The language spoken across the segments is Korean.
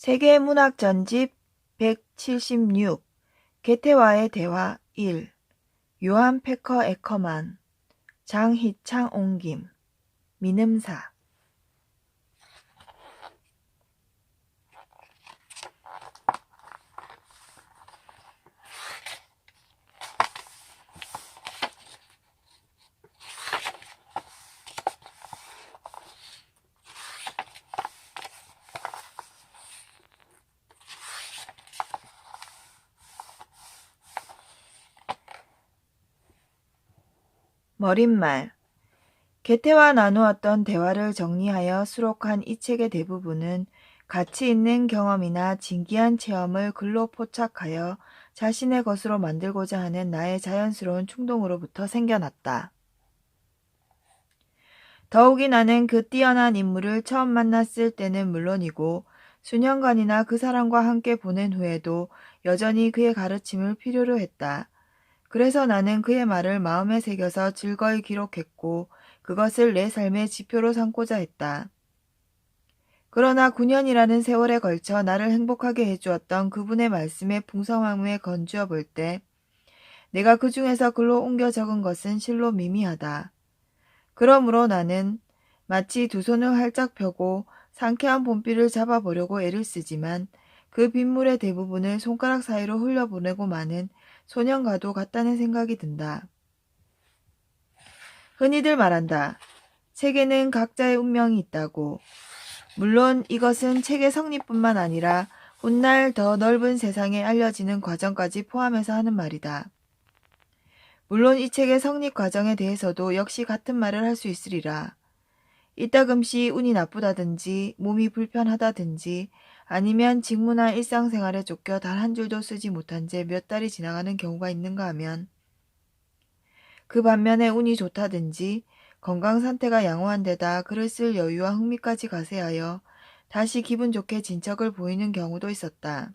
세계문학 전집 176 게테와의 대화 1 요한 페커 에커만 장희창 옹김 민음사 머릿말 게테와 나누었던 대화를 정리하여 수록한 이 책의 대부분은 가치 있는 경험이나 진기한 체험을 글로 포착하여 자신의 것으로 만들고자 하는 나의 자연스러운 충동으로부터 생겨났다. 더욱이 나는 그 뛰어난 인물을 처음 만났을 때는 물론이고 수년간이나 그 사람과 함께 보낸 후에도 여전히 그의 가르침을 필요로 했다. 그래서 나는 그의 말을 마음에 새겨서 즐거이 기록했고 그것을 내 삶의 지표로 삼고자 했다. 그러나 9년이라는 세월에 걸쳐 나를 행복하게 해주었던 그분의 말씀의 풍성함에 건주어 볼 때 내가 그 중에서 글로 옮겨 적은 것은 실로 미미하다. 그러므로 나는 마치 두 손을 활짝 펴고 상쾌한 봄비를 잡아보려고 애를 쓰지만 그 빗물의 대부분을 손가락 사이로 흘려보내고 마는 소년과도 같다는 생각이 든다. 흔히들 말한다. 책에는 각자의 운명이 있다고. 물론 이것은 책의 성립뿐만 아니라 훗날 더 넓은 세상에 알려지는 과정까지 포함해서 하는 말이다. 물론 이 책의 성립 과정에 대해서도 역시 같은 말을 할 수 있으리라. 이따금씩 운이 나쁘다든지 몸이 불편하다든지 아니면 직무나 일상생활에 쫓겨 단 한 줄도 쓰지 못한 채 몇 달이 지나가는 경우가 있는가 하면 그 반면에 운이 좋다든지 건강 상태가 양호한 데다 글을 쓸 여유와 흥미까지 가세하여 다시 기분 좋게 진척을 보이는 경우도 있었다.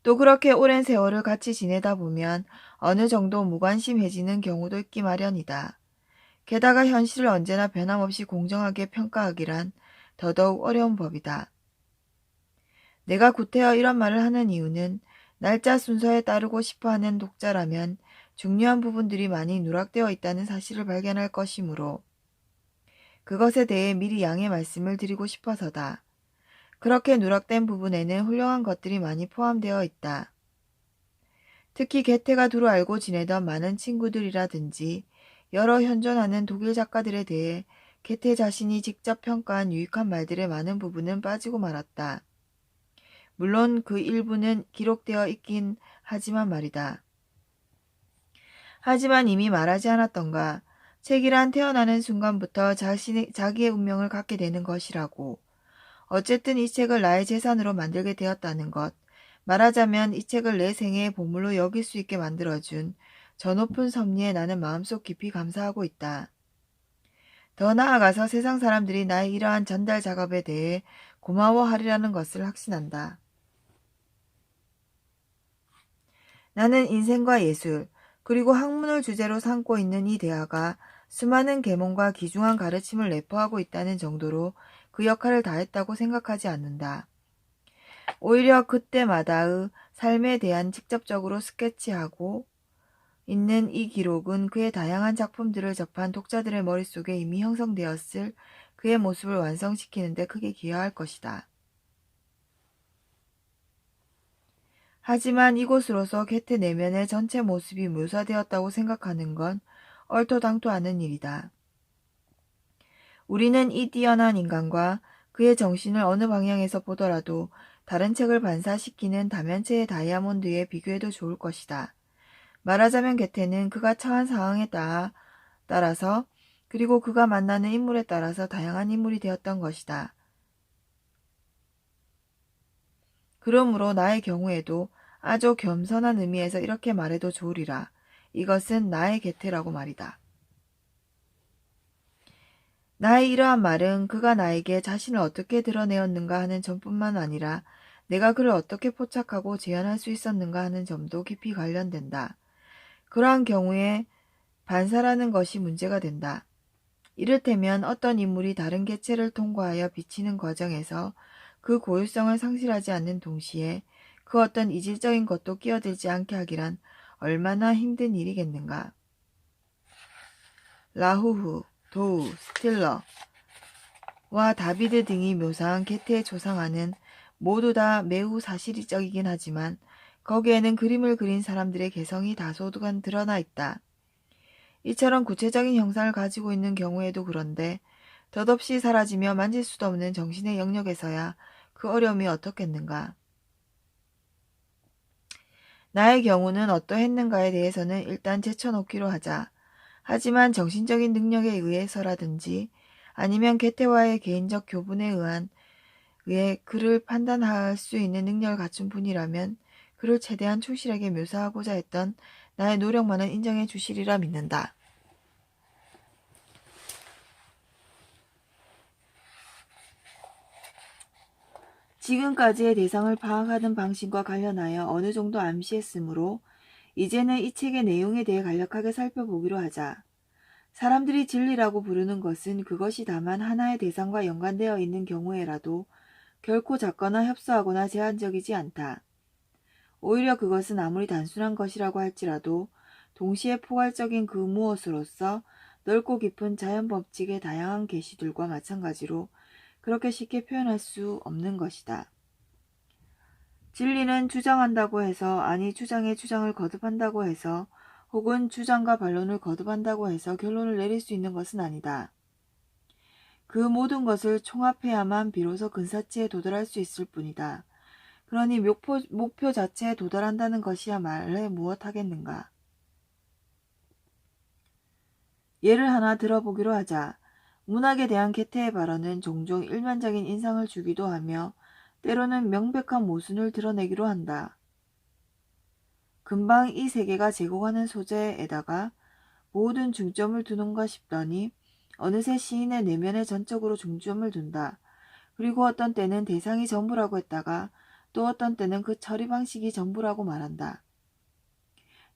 또 그렇게 오랜 세월을 같이 지내다 보면 어느 정도 무관심해지는 경우도 있기 마련이다. 게다가 현실을 언제나 변함없이 공정하게 평가하기란 더더욱 어려운 법이다. 내가 구태여 이런 말을 하는 이유는 날짜 순서에 따르고 싶어하는 독자라면 중요한 부분들이 많이 누락되어 있다는 사실을 발견할 것이므로 그것에 대해 미리 양해 말씀을 드리고 싶어서다. 그렇게 누락된 부분에는 훌륭한 것들이 많이 포함되어 있다. 특히 게테가 두루 알고 지내던 많은 친구들이라든지 여러 현존하는 독일 작가들에 대해 게테 자신이 직접 평가한 유익한 말들의 많은 부분은 빠지고 말았다. 물론 그 일부는 기록되어 있긴 하지만 말이다. 하지만 이미 말하지 않았던가. 책이란 태어나는 순간부터 자기의 운명을 갖게 되는 것이라고. 어쨌든 이 책을 나의 재산으로 만들게 되었다는 것. 말하자면 이 책을 내 생애의 보물로 여길 수 있게 만들어준 저 높은 섭리에 나는 마음속 깊이 감사하고 있다. 더 나아가서 세상 사람들이 나의 이러한 전달 작업에 대해 고마워하리라는 것을 확신한다. 나는 인생과 예술, 그리고 학문을 주제로 삼고 있는 이 대화가 수많은 계몽과 귀중한 가르침을 내포하고 있다는 정도로 그 역할을 다했다고 생각하지 않는다. 오히려 그때마다의 삶에 대한 직접적으로 스케치하고 있는 이 기록은 그의 다양한 작품들을 접한 독자들의 머릿속에 이미 형성되었을 그의 모습을 완성시키는 데 크게 기여할 것이다. 하지만 이곳으로서 게테 내면의 전체 모습이 묘사되었다고 생각하는 건 얼토당토 않은 일이다. 우리는 이 뛰어난 인간과 그의 정신을 어느 방향에서 보더라도 다른 책을 반사시키는 다면체의 다이아몬드에 비교해도 좋을 것이다. 말하자면 게테는 그가 처한 상황에 따라서 그리고 그가 만나는 인물에 따라서 다양한 인물이 되었던 것이다. 그러므로 나의 경우에도 아주 겸손한 의미에서 이렇게 말해도 좋으리라. 이것은 나의 게테라고 말이다. 나의 이러한 말은 그가 나에게 자신을 어떻게 드러내었는가 하는 점뿐만 아니라 내가 그를 어떻게 포착하고 재현할 수 있었는가 하는 점도 깊이 관련된다. 그러한 경우에 반사라는 것이 문제가 된다. 이를테면 어떤 인물이 다른 개체를 통과하여 비치는 과정에서 그 고유성을 상실하지 않는 동시에 그 어떤 이질적인 것도 끼어들지 않게 하기란 얼마나 힘든 일이겠는가. 라후후, 도우, 스틸러와 다비드 등이 묘사한 게테의 조상화는 모두 다 매우 사실적이긴 하지만 거기에는 그림을 그린 사람들의 개성이 다소 드러나 있다. 이처럼 구체적인 형상을 가지고 있는 경우에도 그런데 덧없이 사라지며 만질 수도 없는 정신의 영역에서야 그 어려움이 어떻겠는가. 나의 경우는 어떠했는가에 대해서는 일단 제쳐놓기로 하자. 하지만 정신적인 능력에 의해서라든지 아니면 개태와의 개인적 교분에 의해 그를 판단할 수 있는 능력을 갖춘 분이라면 그를 최대한 충실하게 묘사하고자 했던 나의 노력만은 인정해 주시리라 믿는다. 지금까지의 대상을 파악하는 방식과 관련하여 어느 정도 암시했으므로 이제는 이 책의 내용에 대해 간략하게 살펴보기로 하자. 사람들이 진리라고 부르는 것은 그것이 다만 하나의 대상과 연관되어 있는 경우에라도 결코 작거나 협소하거나 제한적이지 않다. 오히려 그것은 아무리 단순한 것이라고 할지라도 동시에 포괄적인 그 무엇으로서 넓고 깊은 자연 법칙의 다양한 계시들과 마찬가지로 그렇게 쉽게 표현할 수 없는 것이다. 진리는 주장한다고 해서 아니 주장에 주장을 거듭한다고 해서 혹은 주장과 반론을 거듭한다고 해서 결론을 내릴 수 있는 것은 아니다. 그 모든 것을 총합해야만 비로소 근사치에 도달할 수 있을 뿐이다. 그러니 목표 자체에 도달한다는 것이야 말해 무엇하겠는가. 예를 하나 들어보기로 하자. 문학에 대한 개태의 발언은 종종 일면적인 인상을 주기도 하며 때로는 명백한 모순을 드러내기로 한다. 금방 이 세계가 제공하는 소재에다가 모든 중점을 두는가 싶더니 어느새 시인의 내면에 전적으로 중점을 둔다. 그리고 어떤 때는 대상이 전부라고 했다가 또 어떤 때는 그 처리 방식이 전부라고 말한다.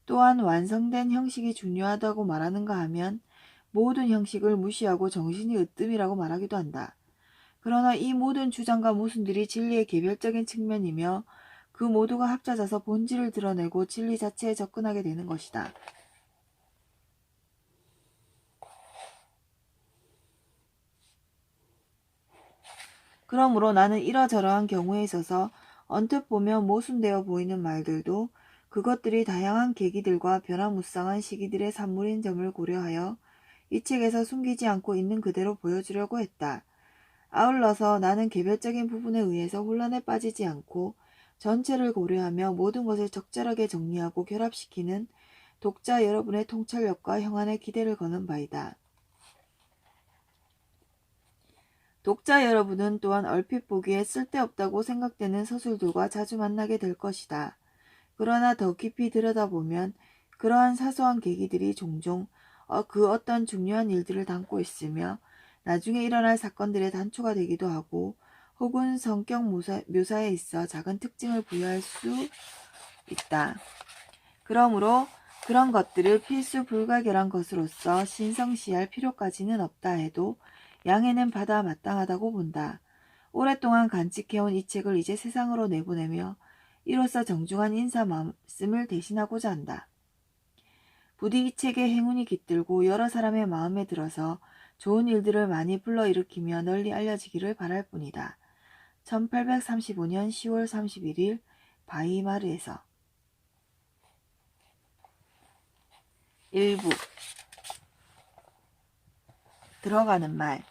또한 완성된 형식이 중요하다고 말하는가 하면 모든 형식을 무시하고 정신이 으뜸이라고 말하기도 한다. 그러나 이 모든 주장과 모순들이 진리의 개별적인 측면이며 그 모두가 합쳐져서 본질을 드러내고 진리 자체에 접근하게 되는 것이다. 그러므로 나는 이러저러한 경우에 있어서 언뜻 보면 모순되어 보이는 말들도 그것들이 다양한 계기들과 변화무쌍한 시기들의 산물인 점을 고려하여 이 책에서 숨기지 않고 있는 그대로 보여주려고 했다. 아울러서 나는 개별적인 부분에 의해서 혼란에 빠지지 않고 전체를 고려하며 모든 것을 적절하게 정리하고 결합시키는 독자 여러분의 통찰력과 형안에 기대를 거는 바이다. 독자 여러분은 또한 얼핏 보기에 쓸데없다고 생각되는 서술들과 자주 만나게 될 것이다. 그러나 더 깊이 들여다보면 그러한 사소한 계기들이 종종 그 어떤 중요한 일들을 담고 있으며 나중에 일어날 사건들의 단초가 되기도 하고 혹은 성격 묘사에 있어 작은 특징을 부여할 수 있다. 그러므로 그런 것들을 필수 불가결한 것으로서 신성시할 필요까지는 없다 해도 양해는 받아 마땅하다고 본다. 오랫동안 간직해온 이 책을 이제 세상으로 내보내며 이로써 정중한 인사 말씀을 대신하고자 한다. 부디 이 책에 행운이 깃들고 여러 사람의 마음에 들어서 좋은 일들을 많이 불러일으키며 널리 알려지기를 바랄 뿐이다. 1835년 10월 31일 바이마르에서. 일부 들어가는 말.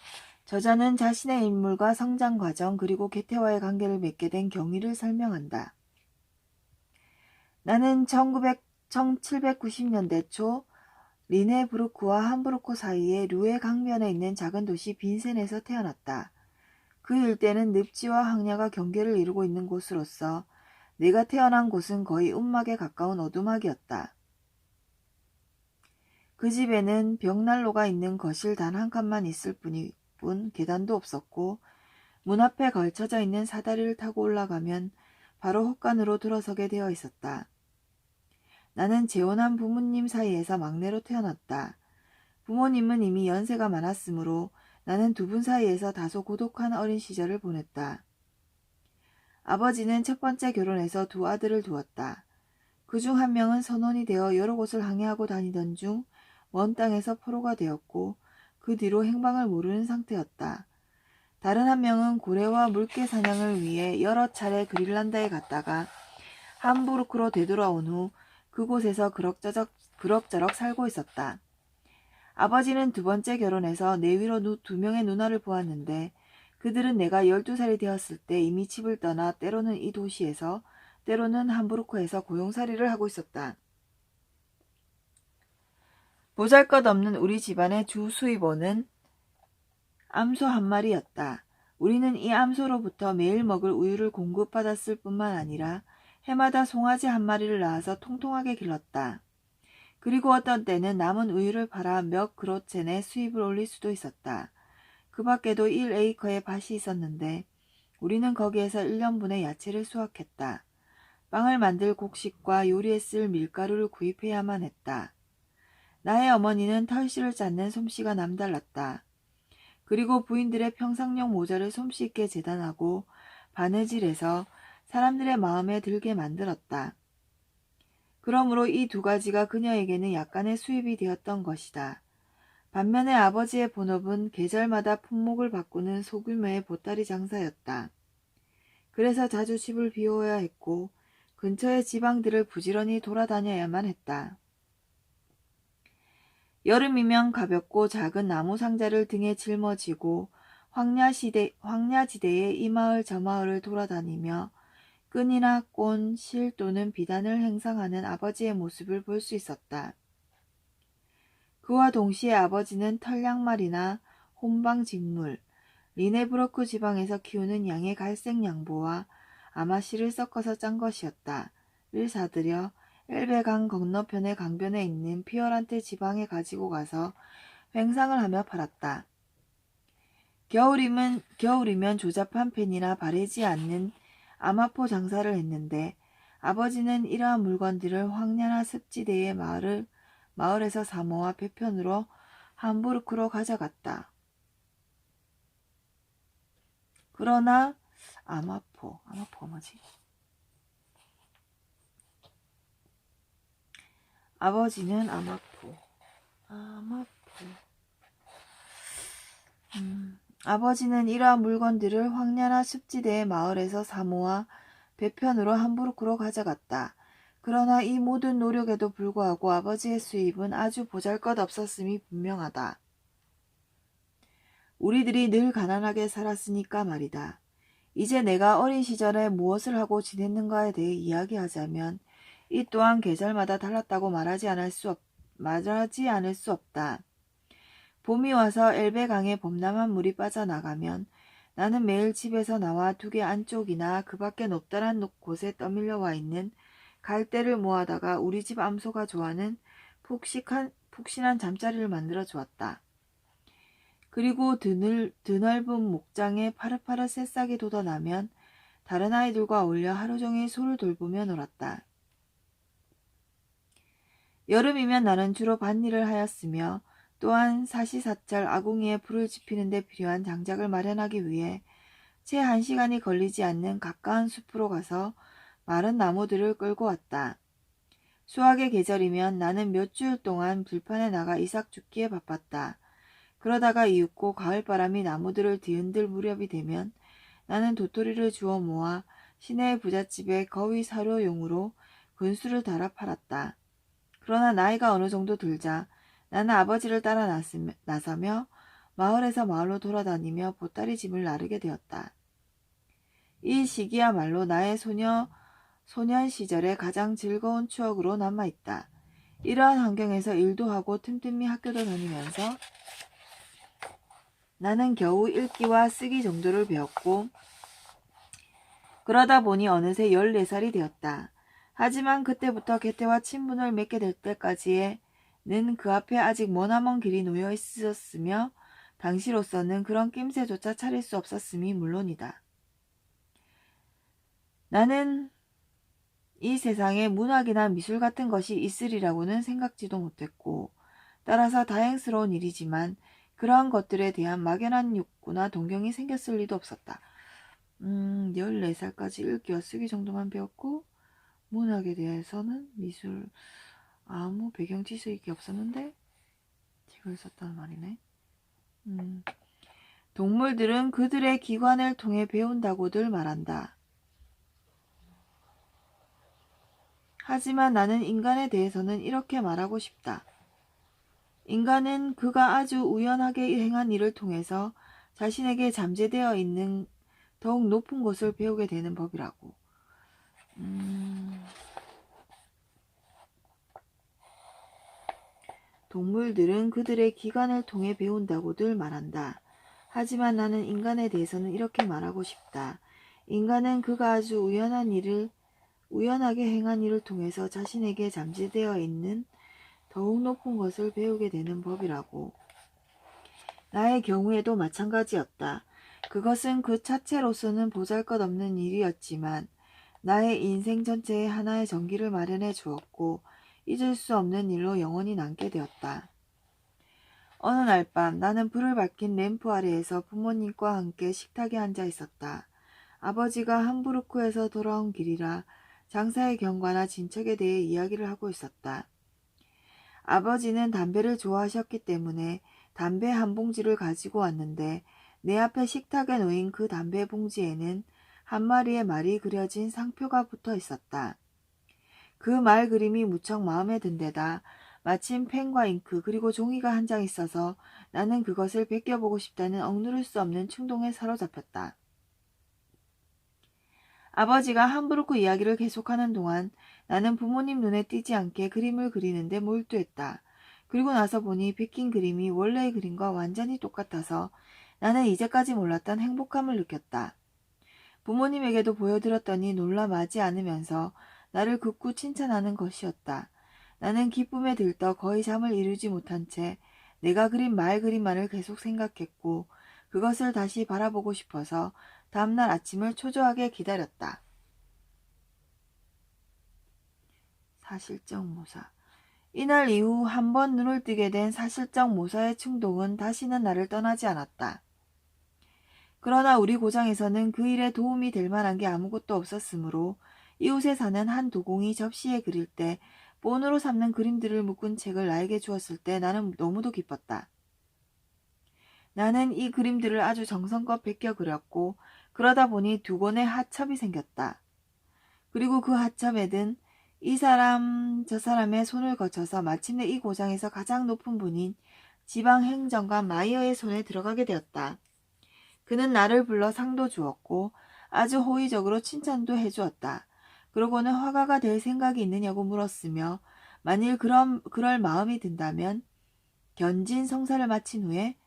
저자는 자신의 인물과 성장 과정 그리고 개태와의 관계를 맺게 된 경위를 설명한다. 나는 1790년대 초 리네부르크와 함부르크 사이의 루에 강변에 있는 작은 도시 빈센에서 태어났다. 그 일대는 늪지와 황야가 경계를 이루고 있는 곳으로서 내가 태어난 곳은 거의 움막에 가까운 어두막이었다. 그 집에는 벽난로가 있는 거실 단 한 칸만 있을 뿐 계단도 없었고 문 앞에 걸쳐져 있는 사다리를 타고 올라가면 바로 헛간으로 들어서게 되어 있었다. 나는 재혼한 부모님 사이에서 막내로 태어났다. 부모님은 이미 연세가 많았으므로 나는 두 분 사이에서 다소 고독한 어린 시절을 보냈다. 아버지는 첫 번째 결혼해서 두 아들을 두었다. 그중 한 명은 선원이 되어 여러 곳을 항해하고 다니던 중 먼 땅에서 포로가 되었고 그 뒤로 행방을 모르는 상태였다. 다른 한 명은 고래와 물개 사냥을 위해 여러 차례 그린란드에 갔다가 함부르크로 되돌아온 후 그곳에서 그럭저럭 살고 있었다. 아버지는 두 번째 결혼해서 내 위로 두 명의 누나를 보았는데 그들은 내가 12살이 되었을 때 이미 집을 떠나 때로는 이 도시에서 때로는 함부르크에서 고용살이를 하고 있었다. 보잘것없는 우리 집안의 주 수입원은 암소 한 마리였다. 우리는 이 암소로부터 매일 먹을 우유를 공급받았을 뿐만 아니라 해마다 송아지 한 마리를 낳아서 통통하게 길렀다. 그리고 어떤 때는 남은 우유를 팔아 몇 그로첸의 수입을 올릴 수도 있었다. 그 밖에도 1에이커의 밭이 있었는데 우리는 거기에서 1년분의 야채를 수확했다. 빵을 만들 곡식과 요리에 쓸 밀가루를 구입해야만 했다. 나의 어머니는 털실을 짰는 솜씨가 남달랐다. 그리고 부인들의 평상용 모자를 솜씨 있게 재단하고 바느질해서 사람들의 마음에 들게 만들었다. 그러므로 이 두 가지가 그녀에게는 약간의 수입이 되었던 것이다. 반면에 아버지의 본업은 계절마다 품목을 바꾸는 소규모의 보따리 장사였다. 그래서 자주 집을 비워야 했고 근처의 지방들을 부지런히 돌아다녀야만 했다. 여름이면 가볍고 작은 나무 상자를 등에 짊어지고 황야지대의 이 마을 저 마을을 돌아다니며 끈이나 꼰, 실 또는 비단을 행상하는 아버지의 모습을 볼 수 있었다. 그와 동시에 아버지는 털양말이나 혼방직물, 리네브로크 지방에서 키우는 양의 갈색 양보와 아마씨를 섞어서 짠 것이었다.를 사들여 엘베강 건너편의 강변에 있는 피어란테 지방에 가지고 가서 횡상을 하며 팔았다. 겨울이면 조잡한 펜이나 바래지 않는 아마포 장사를 했는데 아버지는 이러한 물건들을 황야나 습지대의 마을에서 사모아 배편으로 함부르크로 가져갔다. 그러나 아마포가 뭐지? 아버지는 아버지는 이러한 물건들을 황야나 습지대의 마을에서 사모아 배편으로 함부르크로 가져갔다. 그러나 이 모든 노력에도 불구하고 아버지의 수입은 아주 보잘것없었음이 분명하다. 우리들이 늘 가난하게 살았으니까 말이다. 이제 내가 어린 시절에 무엇을 하고 지냈는가에 대해 이야기하자면 이 또한 계절마다 달랐다고 말하지 않을 수 없다. 봄이 와서 엘베강에 범람한 물이 빠져나가면 나는 매일 집에서 나와 두개 안쪽이나 그 밖에 높다란 곳에 떠밀려 와 있는 갈대를 모아다가 우리 집 암소가 좋아하는 푹신한 잠자리를 만들어 주었다. 그리고 드넓은 목장에 파릇파릇 새싹이 돋아나면 다른 아이들과 어울려 하루 종일 소를 돌보며 놀았다. 여름이면 나는 주로 밭일을 하였으며 또한 사시사철 아궁이에 불을 지피는 데 필요한 장작을 마련하기 위해 채 1시간이 걸리지 않는 가까운 숲으로 가서 마른 나무들을 끌고 왔다. 수확의 계절이면 나는 몇 주일 동안 들판에 나가 이삭 줍기에 바빴다. 그러다가 이윽고 가을바람이 나무들을 뒤흔들 무렵이 되면 나는 도토리를 주워 모아 시내의 부잣집에 거위 사료용으로 근수를 달아 팔았다. 그러나 나이가 어느 정도 들자 나는 아버지를 따라 나서며 마을에서 마을로 돌아다니며 보따리 짐을 나르게 되었다. 이 시기야말로 나의 소년 시절의 가장 즐거운 추억으로 남아있다. 이러한 환경에서 일도 하고 틈틈이 학교도 다니면서 나는 겨우 읽기와 쓰기 정도를 배웠고 그러다 보니 어느새 14살이 되었다. 하지만 그때부터 개태와 친분을 맺게 될 때까지는 그 앞에 아직 머나먼 길이 놓여 있었으며 당시로서는 그런 낌새조차 차릴 수 없었음이 물론이다. 나는 이 세상에 문학이나 미술 같은 것이 있으리라고는 생각지도 못했고 따라서 다행스러운 일이지만 그러한 것들에 대한 막연한 욕구나 동경이 생겼을 리도 없었다. 14살까지 읽기와 쓰기 정도만 배웠고 문학에 대해서는 미술 아무 배경 지식이 없었는데 책을 썼다는 말이네. 동물들은 그들의 기관을 통해 배운다고들 말한다. 하지만 나는 인간에 대해서는 이렇게 말하고 싶다. 인간은 그가 아주 우연하게 행한 일을 통해서 자신에게 잠재되어 있는 더욱 높은 것을 배우게 되는 법이라고. 동물들은 그들의 기관을 통해 배운다고들 말한다. 하지만 나는 인간에 대해서는 이렇게 말하고 싶다. 인간은 그가 아주 우연하게 행한 일을 통해서 자신에게 잠재되어 있는 더욱 높은 것을 배우게 되는 법이라고. 나의 경우에도 마찬가지였다. 그것은 그 자체로서는 보잘것없는 일이었지만 나의 인생 전체에 하나의 전기를 마련해 주었고 잊을 수 없는 일로 영원히 남게 되었다. 어느 날 밤 나는 불을 밝힌 램프 아래에서 부모님과 함께 식탁에 앉아 있었다. 아버지가 함부르크에서 돌아온 길이라 장사의 경과나 진척에 대해 이야기를 하고 있었다. 아버지는 담배를 좋아하셨기 때문에 담배 한 봉지를 가지고 왔는데 내 앞에 식탁에 놓인 그 담배 봉지에는 한 마리의 말이 그려진 상표가 붙어 있었다. 그 말 그림이 무척 마음에 든 데다 마침 펜과 잉크 그리고 종이가 한 장 있어서 나는 그것을 베껴보고 싶다는 억누를 수 없는 충동에 사로잡혔다. 아버지가 함부르크 이야기를 계속하는 동안 나는 부모님 눈에 띄지 않게 그림을 그리는데 몰두했다. 그리고 나서 보니 베낀 그림이 원래의 그림과 완전히 똑같아서 나는 이제까지 몰랐던 행복함을 느꼈다. 부모님에게도 보여드렸더니 놀라 마지 않으면서 나를 극구 칭찬하는 것이었다. 나는 기쁨에 들떠 거의 잠을 이루지 못한 채 내가 그린 말 그림만을 계속 생각했고 그것을 다시 바라보고 싶어서 다음날 아침을 초조하게 기다렸다. 사실적 모사. 이날 이후 한 번 눈을 뜨게 된 사실적 모사의 충동은 다시는 나를 떠나지 않았다. 그러나 우리 고장에서는 그 일에 도움이 될 만한 게 아무것도 없었으므로 이웃에 사는 한 도공이 접시에 그릴 때 본으로 삼는 그림들을 묶은 책을 나에게 주었을 때 나는 너무도 기뻤다. 나는 이 그림들을 아주 정성껏 베껴 그렸고 그러다 보니 두 권의 하첩이 생겼다. 그리고 그 하첩에는 이 사람 저 사람의 손을 거쳐서 마침내 이 고장에서 가장 높은 분인 지방행정관 마이어의 손에 들어가게 되었다. 그는 나를 불러 상도 주었고 아주 호의적으로 칭찬도 해주었다. 그러고는 화가가 될 생각이 있느냐고 물었으며 만일 그럴 마음이 든다면 견진성사를 마친 후에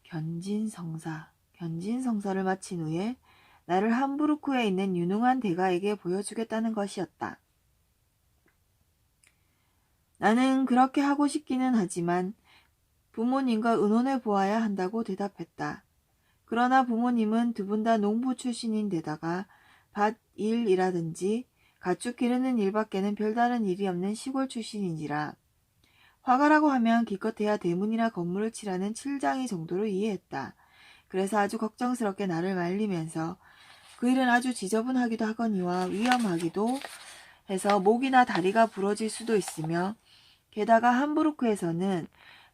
견진성사를 마친 후에 나를 함부르크에 있는 유능한 대가에게 보여주겠다는 것이었다. 나는 그렇게 하고 싶기는 하지만 부모님과 의논해 보아야 한다고 대답했다. 그러나 부모님은 두 분 다 농부 출신인 데다가 밭 일이라든지 가축 기르는 일밖에는 별다른 일이 없는 시골 출신인지라 화가라고 하면 기껏해야 대문이나 건물을 칠하는 칠장이 정도로 이해했다. 그래서 아주 걱정스럽게 나를 말리면서 그 일은 아주 지저분하기도 하거니와 위험하기도 해서 목이나 다리가 부러질 수도 있으며 게다가 함부르크에서는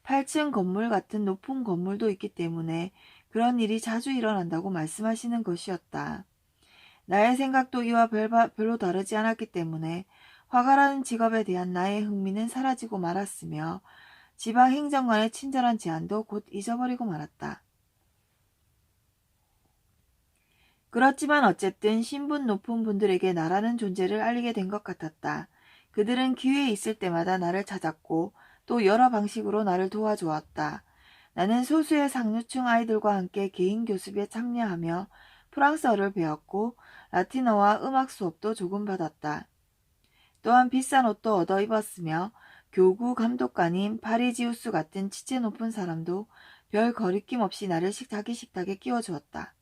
8층 건물 같은 높은 건물도 있기 때문에 그런 일이 자주 일어난다고 말씀하시는 것이었다. 나의 생각도 이와 별로 다르지 않았기 때문에 화가라는 직업에 대한 나의 흥미는 사라지고 말았으며 지방행정관의 친절한 제안도 곧 잊어버리고 말았다. 그렇지만 어쨌든 신분 높은 분들에게 나라는 존재를 알리게 된 것 같았다. 그들은 기회 있을 때마다 나를 찾았고 또 여러 방식으로 나를 도와주었다. 나는 소수의 상류층 아이들과 함께 개인 교습에 참여하며 프랑스어를 배웠고 라틴어와 음악 수업도 조금 받았다. 또한 비싼 옷도 얻어 입었으며 교구 감독관인 파리지우스 같은 치체 높은 사람도 별 거리낌 없이 나를 자기 식탁에 끼워주었다.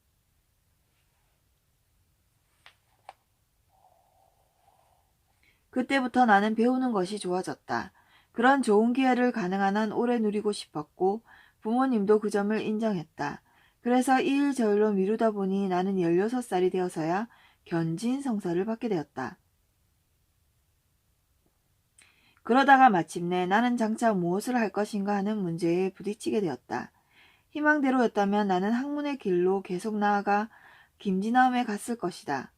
그때부터 나는 배우는 것이 좋아졌다. 그런 좋은 기회를 가능한 한 오래 누리고 싶었고 부모님도 그 점을 인정했다. 그래서 이 일 저 일로 미루다 보니 나는 16살이 되어서야 견진 성사를 받게 되었다. 그러다가 마침내 나는 장차 무엇을 할 것인가 하는 문제에 부딪히게 되었다. 희망대로였다면 나는 학문의 길로 계속 나아가 김진함에 갔을 것이다.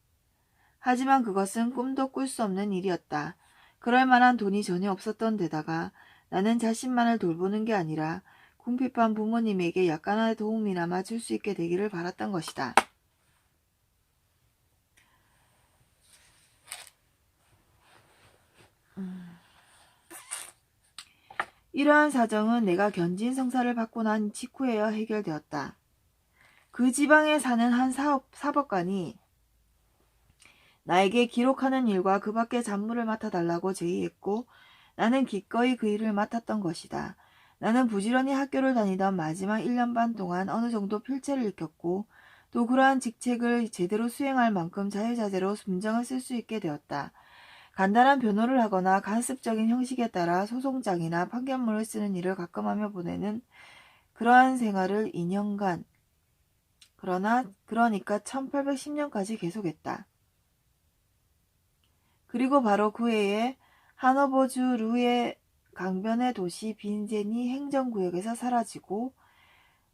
하지만 그것은 꿈도 꿀 수 없는 일이었다. 그럴 만한 돈이 전혀 없었던 데다가 나는 자신만을 돌보는 게 아니라 궁핍한 부모님에게 약간의 도움이나마 줄 수 있게 되기를 바랐던 것이다. 이러한 사정은 내가 견진 성사를 받고 난 직후에야 해결되었다. 그 지방에 사는 한 사법관이 나에게 기록하는 일과 그 밖의 잡무를 맡아달라고 제의했고 나는 기꺼이 그 일을 맡았던 것이다. 나는 부지런히 학교를 다니던 마지막 1년 반 동안 어느 정도 필체를 익혔고 또 그러한 직책을 제대로 수행할 만큼 자유자재로 문장을 쓸 수 있게 되었다. 간단한 변호를 하거나 간습적인 형식에 따라 소송장이나 판결문을 쓰는 일을 가끔 하며 보내는 그러한 생활을 2년간 그러니까 1810년까지 계속했다. 그리고 바로 그 해에 하노버주 루의 강변의 도시 빈제니 행정구역에서 사라지고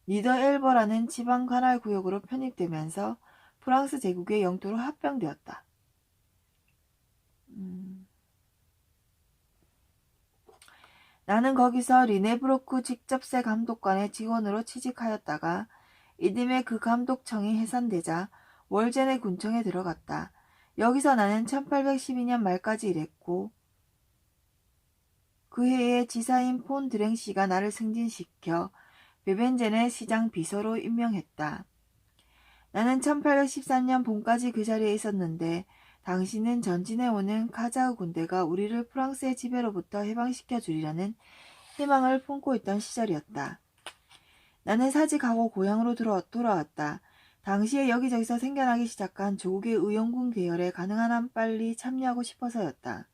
니더엘버라는 지방 관할 구역으로 편입되면서 프랑스 제국의 영토로 합병되었다. 나는 거기서 리네브로크 직접세 감독관의 직원으로 취직하였다가 이듬해 그 감독청이 해산되자 월젠의 군청에 들어갔다. 여기서 나는 1812년 말까지 일했고 그 해에 지사인 폰 드랭시가 나를 승진시켜 베벤젠의 시장 비서로 임명했다. 나는 1813년 봄까지 그 자리에 있었는데 당시는 전진해 오는 카자흐 군대가 우리를 프랑스의 지배로부터 해방시켜 주리라는 희망을 품고 있던 시절이었다. 나는 사직하고 고향으로 돌아왔다. 당시에 여기저기서 생겨나기 시작한 조국의 의용군 계열에 가능한 한 빨리 참여하고 싶어서였다.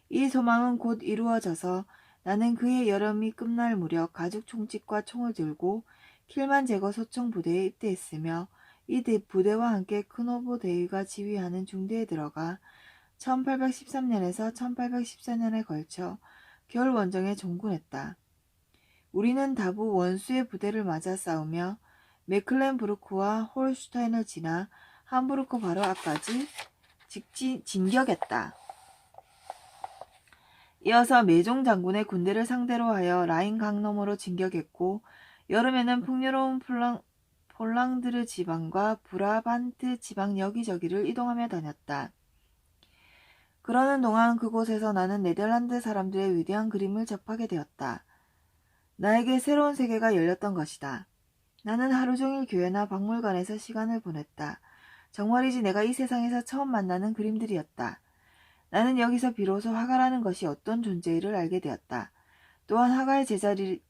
이 소망은 곧 이루어져서 나는 그해 여름이 끝날 무렵 가죽 총집과 총을 들고 킬만 제거 소총 부대에 입대했으며 이 부대와 함께 크노보 대위가 지휘하는 중대에 들어가 1813년에서 1814년에 걸쳐 겨울 원정에 종군했다. 우리는 다부 원수의 부대를 맞아 싸우며 메클렌부르크와 홀슈타인을 지나 함부르크 바로 앞까지 진격했다. 이어서 메종 장군의 군대를 상대로 하여 라인 강 너머로 진격했고 여름에는 풍요로운 폴랑드르 지방과 브라반트 지방 여기저기를 이동하며 다녔다. 그러는 동안 그곳에서 나는 네덜란드 사람들의 위대한 그림을 접하게 되었다. 나에게 새로운 세계가 열렸던 것이다. 나는 하루 종일 교회나 박물관에서 시간을 보냈다. 정말이지 내가 이 세상에서 처음 만나는 그림들이었다. 나는 여기서 비로소 화가라는 것이 어떤 존재를 알게 되었다. 또한 화가의 제자들이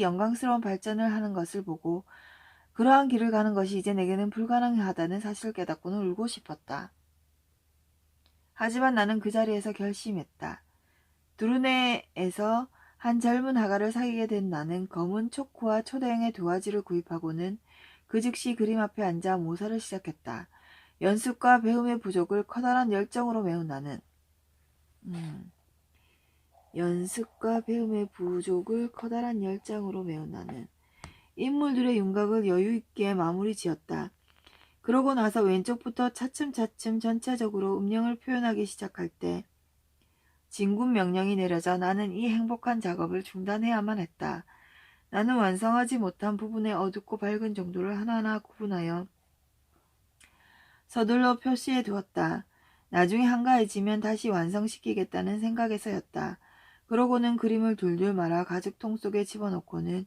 영광스러운 발전을 하는 것을 보고 그러한 길을 가는 것이 이제 내게는 불가능하다는 사실을 깨닫고는 울고 싶었다. 하지만 나는 그 자리에서 결심했다. 두르네에서 한 젊은 화가를 사귀게 된 나는 검은 초코와 초대형의 도화지를 구입하고는 그 즉시 그림 앞에 앉아 모사를 시작했다. 연습과 배움의 부족을 커다란 열정으로 메운 나는 인물들의 윤곽을 여유있게 마무리 지었다. 그러고 나서 왼쪽부터 차츰차츰 전체적으로 음영을 표현하기 시작할 때 진군 명령이 내려져 나는 이 행복한 작업을 중단해야만 했다. 나는 완성하지 못한 부분의 어둡고 밝은 정도를 하나하나 구분하여 서둘러 표시해 두었다. 나중에 한가해지면 다시 완성시키겠다는 생각에서였다. 그러고는 그림을 둘둘 말아 가죽통 속에 집어넣고는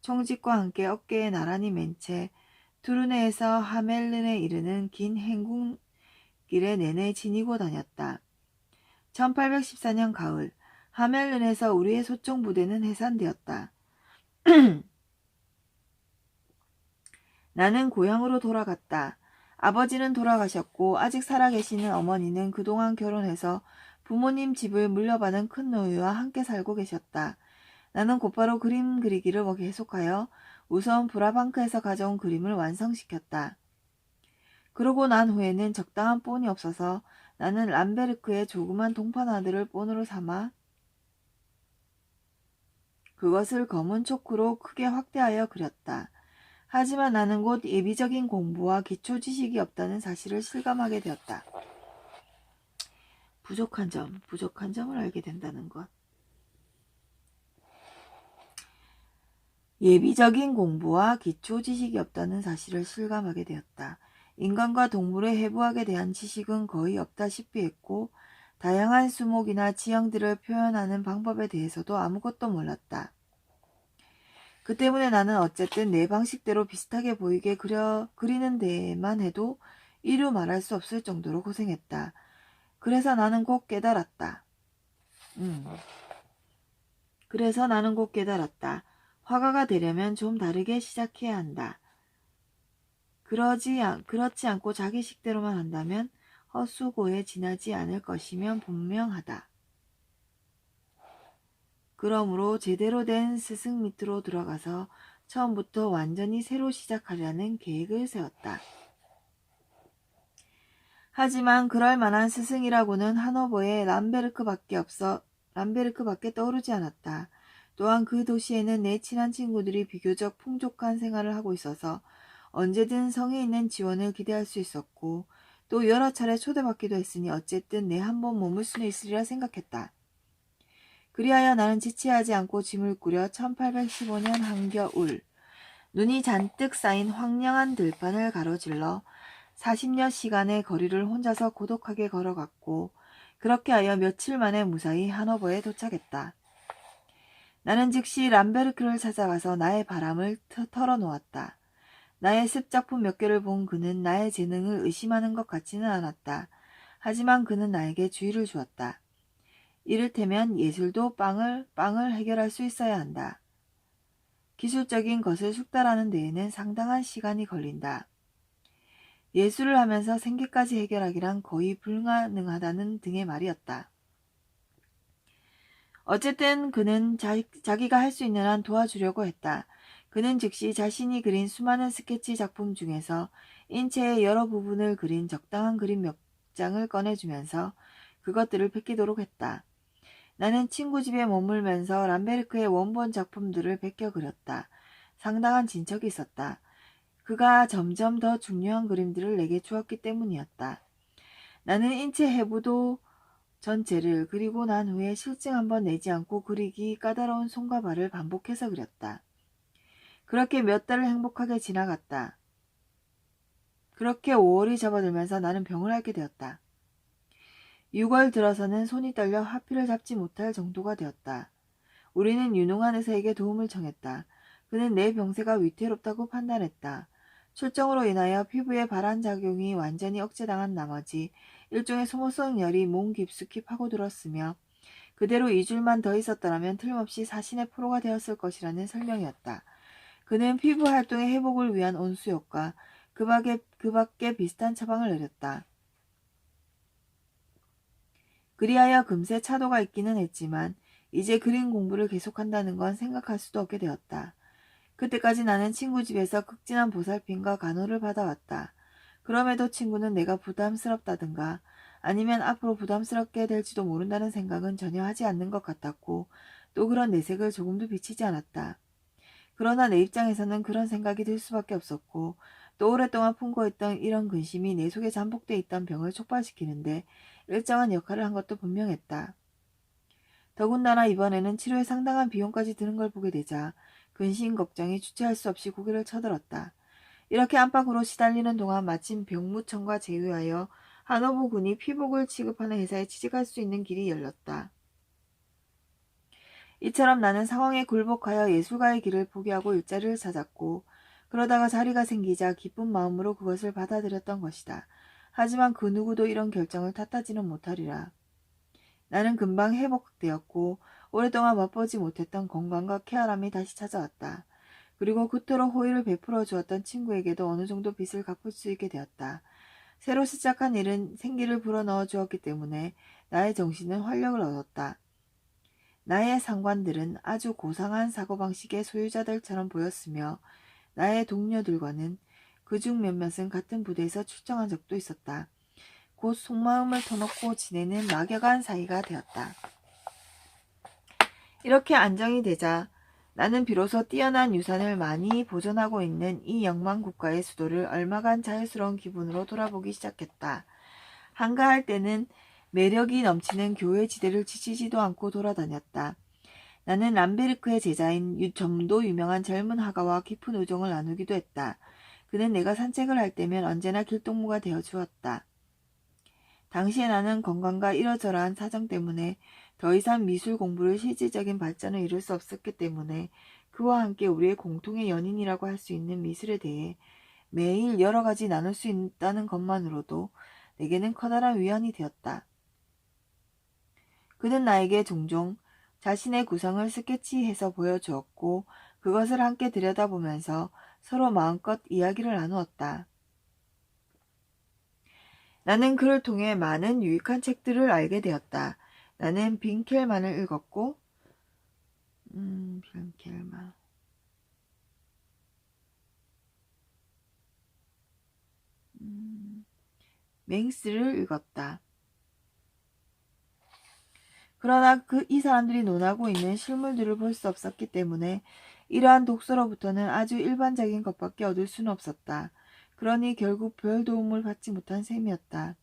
총집과 함께 어깨에 나란히 맨 채 투르네에서 하멜른에 이르는 긴 행군길에 내내 지니고 다녔다. 1814년 가을, 하멜른에서 우리의 소총 부대는 해산되었다. 나는 고향으로 돌아갔다. 아버지는 돌아가셨고 아직 살아계시는 어머니는 그동안 결혼해서 부모님 집을 물려받은 큰 노유와 함께 살고 계셨다. 나는 곧바로 그림 그리기를 계속하여 우선 브라방크에서 가져온 그림을 완성시켰다. 그러고 난 후에는 적당한 본이 없어서 나는 람베르크의 조그만 동판 하나를 본으로 삼아 그것을 검은 초크로 크게 확대하여 그렸다. 하지만 나는 곧 예비적인 공부와 기초 지식이 없다는 사실을 실감하게 되었다. 부족한 점을 알게 된다는 것. 예비적인 공부와 기초 지식이 없다는 사실을 실감하게 되었다. 인간과 동물의 해부학에 대한 지식은 거의 없다시피 했고 다양한 수목이나 지형들을 표현하는 방법에 대해서도 아무것도 몰랐다. 그 때문에 나는 어쨌든 내 방식대로 비슷하게 보이게 그리는 데만 해도 이루 말할 수 없을 정도로 고생했다. 그래서 나는 곧 깨달았다. 화가가 되려면 좀 다르게 시작해야 한다. 그렇지 않고 자기 식대로만 한다면 헛수고에 지나지 않을 것이면 분명하다. 그러므로 제대로 된 스승 밑으로 들어가서 처음부터 완전히 새로 시작하려는 계획을 세웠다. 하지만 그럴 만한 스승이라고는 하노버의 람베르크밖에 떠오르지 않았다. 또한 그 도시에는 내 친한 친구들이 비교적 풍족한 생활을 하고 있어서 언제든 성에 있는 지원을 기대할 수 있었고 또 여러 차례 초대받기도 했으니 어쨌든 내 한 번 머물 수는 있으리라 생각했다. 그리하여 나는 지체하지 않고 짐을 꾸려 1815년 한겨울 눈이 잔뜩 쌓인 황량한 들판을 가로질러 40여 시간의 거리를 혼자서 고독하게 걸어갔고 그렇게 하여 며칠 만에 무사히 하노버에 도착했다. 나는 즉시 람베르크를 찾아가서 나의 바람을 털어놓았다. 나의 습작품 몇 개를 본 그는 나의 재능을 의심하는 것 같지는 않았다. 하지만 그는 나에게 주의를 주었다. 이를테면 예술도 빵을 해결할 수 있어야 한다. 기술적인 것을 숙달하는 데에는 상당한 시간이 걸린다. 예술을 하면서 생계까지 해결하기란 거의 불가능하다는 등의 말이었다. 어쨌든 그는 자기가 할 수 있는 한 도와주려고 했다. 그는 즉시 자신이 그린 수많은 스케치 작품 중에서 인체의 여러 부분을 그린 적당한 그림 몇 장을 꺼내주면서 그것들을 베끼도록 했다. 나는 친구 집에 머물면서 람베르크의 원본 작품들을 베껴 그렸다. 상당한 진척이 있었다. 그가 점점 더 중요한 그림들을 내게 주었기 때문이었다. 나는 인체 해부도 전체를 그리고 난 후에 실증 한번 내지 않고 그리기 까다로운 손과 발을 반복해서 그렸다. 그렇게 몇 달을 행복하게 지나갔다. 그렇게 5월이 접어들면서 나는 병을 앓게 되었다. 6월 들어서는 손이 떨려 화피를 잡지 못할 정도가 되었다. 우리는 유능한 의사에게 도움을 청했다. 그는 내 병세가 위태롭다고 판단했다. 출정으로 인하여 피부에 발한작용이 완전히 억제당한 나머지 일종의 소모성 열이 몸 깊숙이 파고들었으며 그대로 2주만 더 있었더라면 틀림없이 사신의 포로가 되었을 것이라는 설명이었다. 그는 피부 활동의 회복을 위한 온수욕과 그 밖에 비슷한 처방을 내렸다. 그리하여 금세 차도가 있기는 했지만 이제 그림 공부를 계속한다는 건 생각할 수도 없게 되었다. 그때까지 나는 친구 집에서 극진한 보살핌과 간호를 받아왔다. 그럼에도 친구는 내가 부담스럽다든가 아니면 앞으로 부담스럽게 될지도 모른다는 생각은 전혀 하지 않는 것 같았고 또 그런 내색을 조금도 비치지 않았다. 그러나 내 입장에서는 그런 생각이 들 수밖에 없었고 또 오랫동안 품고 있던 이런 근심이 내 속에 잠복돼 있던 병을 촉발시키는데 일정한 역할을 한 것도 분명했다. 더군다나 이번에는 치료에 상당한 비용까지 드는 걸 보게 되자 근심 걱정이 주체할 수 없이 고개를 쳐들었다. 이렇게 안팎으로 시달리는 동안 마침 병무청과 제휴하여 하노부군이 피복을 취급하는 회사에 취직할 수 있는 길이 열렸다. 이처럼 나는 상황에 굴복하여 예술가의 길을 포기하고 일자리를 찾았고 그러다가 자리가 생기자 기쁜 마음으로 그것을 받아들였던 것이다. 하지만 그 누구도 이런 결정을 탓하지는 못하리라. 나는 금방 회복되었고 오랫동안 맛보지 못했던 건강과 쾌활함이 다시 찾아왔다. 그리고 그토록 호의를 베풀어 주었던 친구에게도 어느 정도 빚을 갚을 수 있게 되었다. 새로 시작한 일은 생기를 불어넣어 주었기 때문에 나의 정신은 활력을 얻었다. 나의 상관들은 아주 고상한 사고방식의 소유자들처럼 보였으며 나의 동료들과는 그중 몇몇은 같은 부대에서 출정한 적도 있었다. 곧 속마음을 터놓고 지내는 막역한 사이가 되었다. 이렇게 안정이 되자 나는 비로소 뛰어난 유산을 많이 보존하고 있는 이 영만 국가의 수도를 얼마간 자유스러운 기분으로 돌아보기 시작했다. 한가할 때는 매력이 넘치는 교회 지대를 지치지도 않고 돌아다녔다. 나는 람베르크의 제자인 점도 유명한 젊은 화가와 깊은 우정을 나누기도 했다. 그는 내가 산책을 할 때면 언제나 길동무가 되어 주었다. 당시에 나는 건강과 이러저러한 사정 때문에 더 이상 미술 공부를 실질적인 발전을 이룰 수 없었기 때문에 그와 함께 우리의 공통의 연인이라고 할 수 있는 미술에 대해 매일 여러 가지 나눌 수 있다는 것만으로도 내게는 커다란 위안이 되었다. 그는 나에게 종종 자신의 구성을 스케치해서 보여주었고 그것을 함께 들여다보면서 서로 마음껏 이야기를 나누었다. 나는 그를 통해 많은 유익한 책들을 알게 되었다. 나는 빈켈만을 읽었고 빈켈만 맹스를 읽었다. 그러나 이 사람들이 논하고 있는 실물들을 볼 수 없었기 때문에 이러한 독서로부터는 아주 일반적인 것밖에 얻을 수는 없었다. 그러니 결국 별 도움을 받지 못한 셈이었다.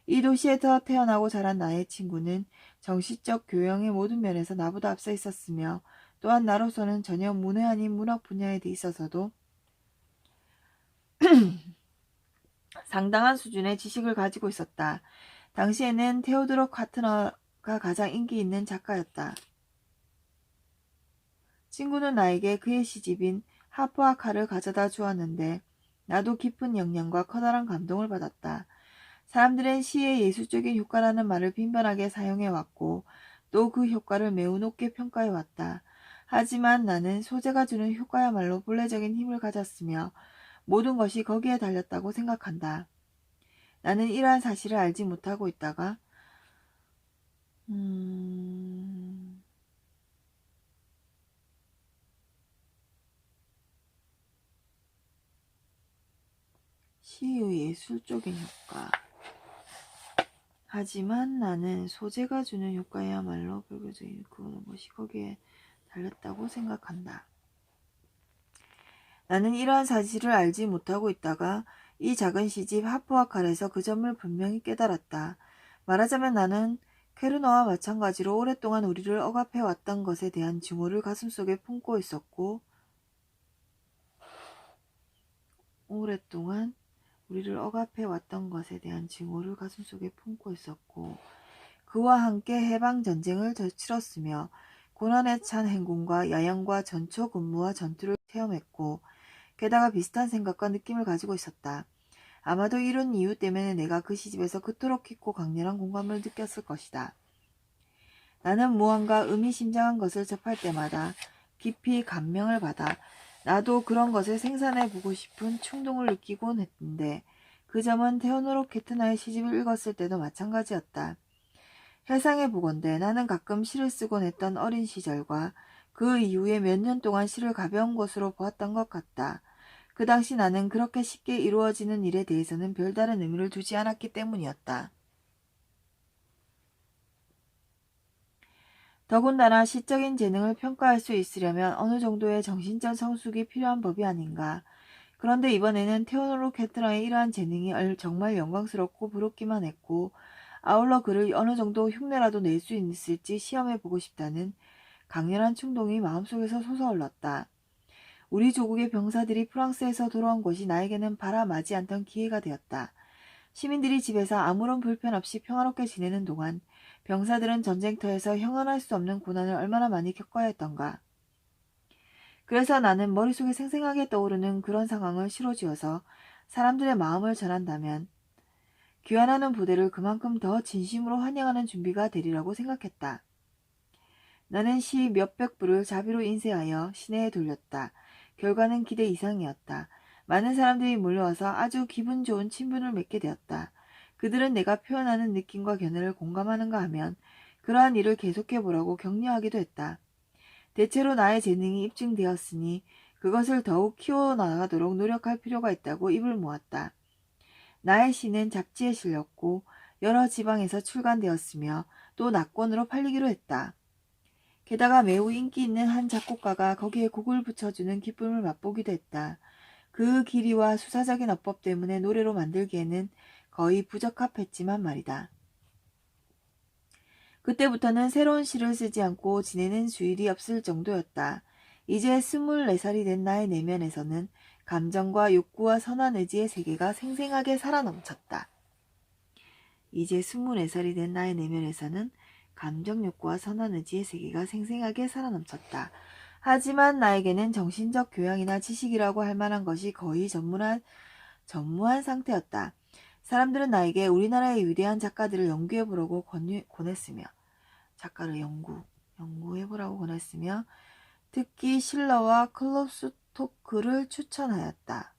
이 도시에서 태어나고 자란 나의 친구는 정신적 교養의 모든 면에서 나보다 앞서 있었으며 또한 나로서는 전혀 문외 아닌 문학 분야에 있어서도 상당한 수준의 지식을 가지고 있었다. 당시에는 테오드로 카트너가 가장 인기 있는 작가였다. 친구는 나에게 그의 시집인 하프아카를 가져다 주었는데 나도 깊은 영향과 커다란 감동을 받았다. 사람들은 시의 예술적인 효과라는 말을 빈번하게 사용해왔고 또 그 효과를 매우 높게 평가해왔다. 하지만 나는 소재가 주는 효과야말로 본래적인 힘을 가졌으며 모든 것이 거기에 달렸다고 생각한다. 나는 이러한 사실을 알지 못하고 있다가 시의 예술적인 효과. 하지만 나는 소재가 주는 효과야말로 별개적인 그런 것이 거기에 달렸다고 생각한다. 나는 이러한 사실을 알지 못하고 있다가 이 작은 시집 하프와 칼에서 그 점을 분명히 깨달았다. 말하자면 나는 케르너와 마찬가지로 오랫동안 우리를 억압해왔던 것에 대한 증오를 가슴속에 품고 있었고 그와 함께 해방전쟁을 치렀으며 고난에 찬 행군과 야영과 전초 근무와 전투를 체험했고 게다가 비슷한 생각과 느낌을 가지고 있었다. 아마도 이런 이유 때문에 내가 그 시집에서 그토록 깊고 강렬한 공감을 느꼈을 것이다. 나는 무언가 의미심장한 것을 접할 때마다 깊이 감명을 받아 나도 그런 것을 생산해보고 싶은 충동을 느끼곤 했는데 그 점은 테오노로 케트나의 시집을 읽었을 때도 마찬가지였다. 회상해보건대 나는 가끔 시를 쓰곤 했던 어린 시절과 그 이후에 몇 년 동안 시를 가벼운 것으로 보았던 것 같다. 그 당시 나는 그렇게 쉽게 이루어지는 일에 대해서는 별다른 의미를 두지 않았기 때문이었다. 더군다나 시적인 재능을 평가할 수 있으려면 어느 정도의 정신적 성숙이 필요한 법이 아닌가. 그런데 이번에는 테오노로 케트라의 이러한 재능이 정말 영광스럽고 부럽기만 했고 아울러 그를 어느 정도 흉내라도 낼 수 있을지 시험해보고 싶다는 강렬한 충동이 마음속에서 솟아올랐다. 우리 조국의 병사들이 프랑스에서 돌아온 것이 나에게는 바라마지 않던 기회가 되었다. 시민들이 집에서 아무런 불편 없이 평화롭게 지내는 동안 병사들은 전쟁터에서 형언할 수 없는 고난을 얼마나 많이 겪어야 했던가. 그래서 나는 머릿속에 생생하게 떠오르는 그런 상황을 시로지어서 사람들의 마음을 전한다면 귀환하는 부대를 그만큼 더 진심으로 환영하는 준비가 되리라고 생각했다. 나는 시 몇백 부를 자비로 인쇄하여 시내에 돌렸다. 결과는 기대 이상이었다. 많은 사람들이 몰려와서 아주 기분 좋은 친분을 맺게 되었다. 그들은 내가 표현하는 느낌과 견해를 공감하는가 하면 그러한 일을 계속해보라고 격려하기도 했다. 대체로 나의 재능이 입증되었으니 그것을 더욱 키워나가도록 노력할 필요가 있다고 입을 모았다. 나의 시는 잡지에 실렸고 여러 지방에서 출간되었으며 또 낙권으로 팔리기로 했다. 게다가 매우 인기 있는 한 작곡가가 거기에 곡을 붙여주는 기쁨을 맛보기도 했다. 그 길이와 수사적인 어법 때문에 노래로 만들기에는 거의 부적합했지만 말이다. 그때부터는 새로운 시를 쓰지 않고 지내는 주일이 없을 정도였다. 이제 24살이 된 나의 내면에서는 감정과 욕구와 선한 의지의 세계가 생생하게 살아넘쳤다. 이제 24살이 된 나의 내면에서는 감정 욕구와 선한 의지의 세계가 생생하게 살아넘쳤다. 하지만 나에게는 정신적 교양이나 지식이라고 할 만한 것이 거의 전무한 상태였다. 사람들은 나에게 우리나라의 위대한 작가들을 연구해보라고 권했으며 작가를 연구해보라고 권했으며 특히 실러와 클롭스토크를 추천하였다.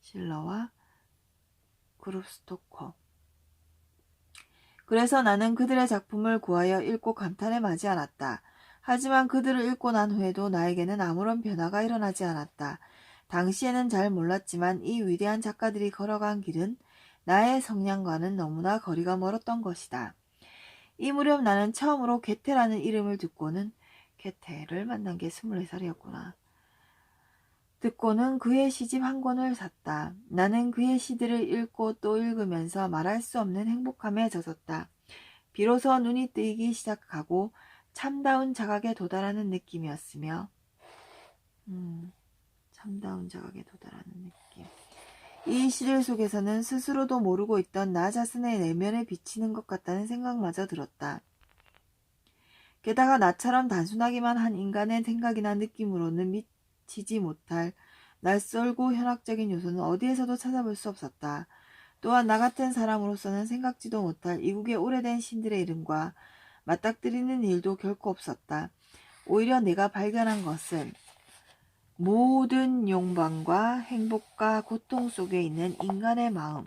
실러와 클롭스토커. 그래서 나는 그들의 작품을 구하여 읽고 감탄에 마지 않았다. 하지만 그들을 읽고 난 후에도 나에게는 아무런 변화가 일어나지 않았다. 당시에는 잘 몰랐지만 이 위대한 작가들이 걸어간 길은 나의 성향과는 너무나 거리가 멀었던 것이다. 이 무렵 나는 처음으로 게테라는 이름을 듣고는 게테를 만난 게 24살이었구나. 듣고는 그의 시집 한 권을 샀다. 나는 그의 시들을 읽고 또 읽으면서 말할 수 없는 행복함에 젖었다. 비로소 눈이 뜨이기 시작하고 참다운 자각에 도달하는 느낌이었으며 참다운 자각에 도달하는 느낌. 이 시들 속에서는 스스로도 모르고 있던 나 자신의 내면에 비치는 것 같다는 생각마저 들었다. 게다가 나처럼 단순하기만 한 인간의 생각이나 느낌으로는 미치지 못할 낯설고 현학적인 요소는 어디에서도 찾아볼 수 없었다. 또한 나 같은 사람으로서는 생각지도 못할 이국의 오래된 신들의 이름과 맞닥뜨리는 일도 결코 없었다. 오히려 내가 발견한 것은 모든 욕망과 행복과 고통 속에 있는 인간의 마음.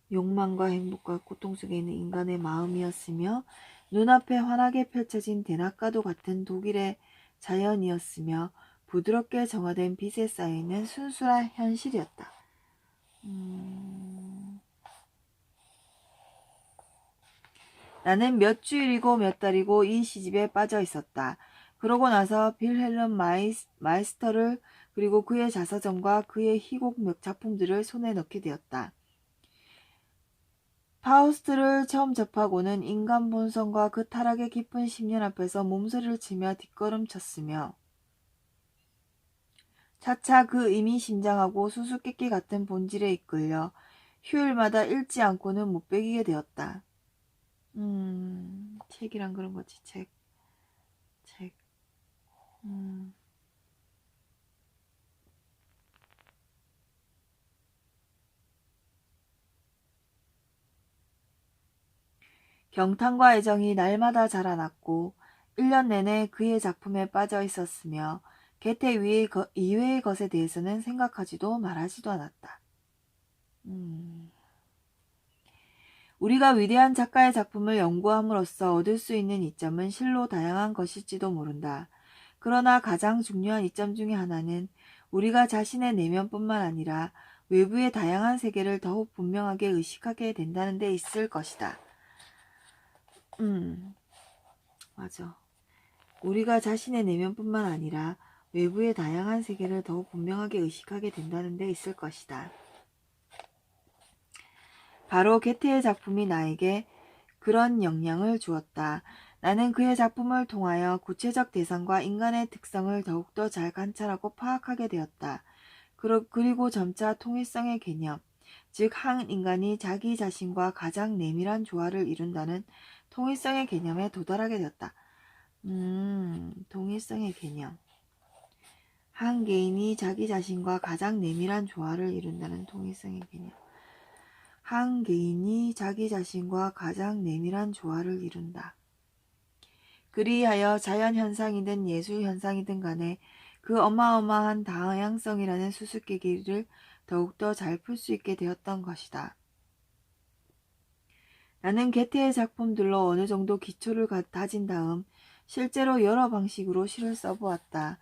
욕망과 행복과 고통 속에 있는 인간의 마음이었으며 눈앞에 환하게 펼쳐진 대낮과도 같은 독일의 자연이었으며 부드럽게 정화된 빛에 쌓여있는 순수한 현실이었다. 나는 몇 주일이고 몇 달이고 이 시집에 빠져 있었다. 그러고 나서 빌헬름 마이스터를 그리고 그의 자서전과 그의 희곡 작품들을 손에 넣게 되었다. 파우스트를 처음 접하고는 인간 본성과 그 타락의 깊은 심연 앞에서 몸서리를 치며 뒷걸음쳤으며 차차 그 이미 심장하고 수수께끼 같은 본질에 이끌려 휴일마다 읽지 않고는 못 베기게 되었다. 책이란 그런 거지, 책. 경탄과 애정이 날마다 자라났고 1년 내내 그의 작품에 빠져 있었으며 게테 이외의 것에 대해서는 생각하지도 말하지도 않았다. 우리가 위대한 작가의 작품을 연구함으로써 얻을 수 있는 이점은 실로 다양한 것일지도 모른다. 그러나 가장 중요한 이점 중에 하나는 우리가 자신의 내면뿐만 아니라 외부의 다양한 세계를 더욱 분명하게 의식하게 된다는 데 있을 것이다. 맞아. 우리가 자신의 내면뿐만 아니라 외부의 다양한 세계를 더욱 분명하게 의식하게 된다는 데 있을 것이다. 바로 게테의 작품이 나에게 그런 영향을 주었다. 나는 그의 작품을 통하여 구체적 대상과 인간의 특성을 더욱더 잘 관찰하고 파악하게 되었다. 그리고 점차 통일성의 개념, 즉 한 인간이 자기 자신과 가장 내밀한 조화를 이룬다는 통일성의 개념에 도달하게 되었다. 통일성의 개념. 한 개인이 자기 자신과 가장 내밀한 조화를 이룬다는 통일성의 개념. 한 개인이 자기 자신과 가장 내밀한 조화를 이룬다. 그리하여 자연현상이든 예술현상이든 간에 그 어마어마한 다양성이라는 수수께끼를 더욱더 잘 풀 수 있게 되었던 것이다. 나는 개태의 작품들로 어느 정도 기초를 다진 다음 실제로 여러 방식으로 시를 써보았다.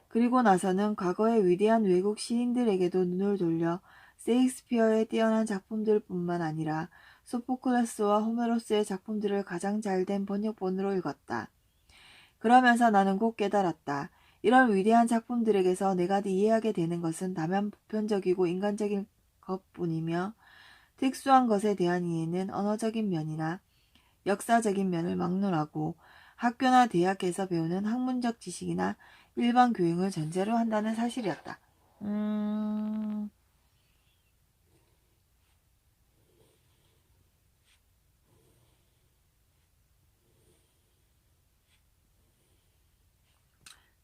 그리고 나서는 과거의 위대한 외국 시인들에게도 눈을 돌려 셰익스피어의 뛰어난 작품들 뿐만 아니라 소포클레스와 호메로스의 작품들을 가장 잘된 번역본으로 읽었다. 그러면서 나는 곧 깨달았다. 이런 위대한 작품들에게서 내가 이해하게 되는 것은 다만 보편적이고 인간적인 것뿐이며 특수한 것에 대한 이해는 언어적인 면이나 역사적인 면을 막론하고 학교나 대학에서 배우는 학문적 지식이나 일반 교육을 전제로 한다는 사실이었다.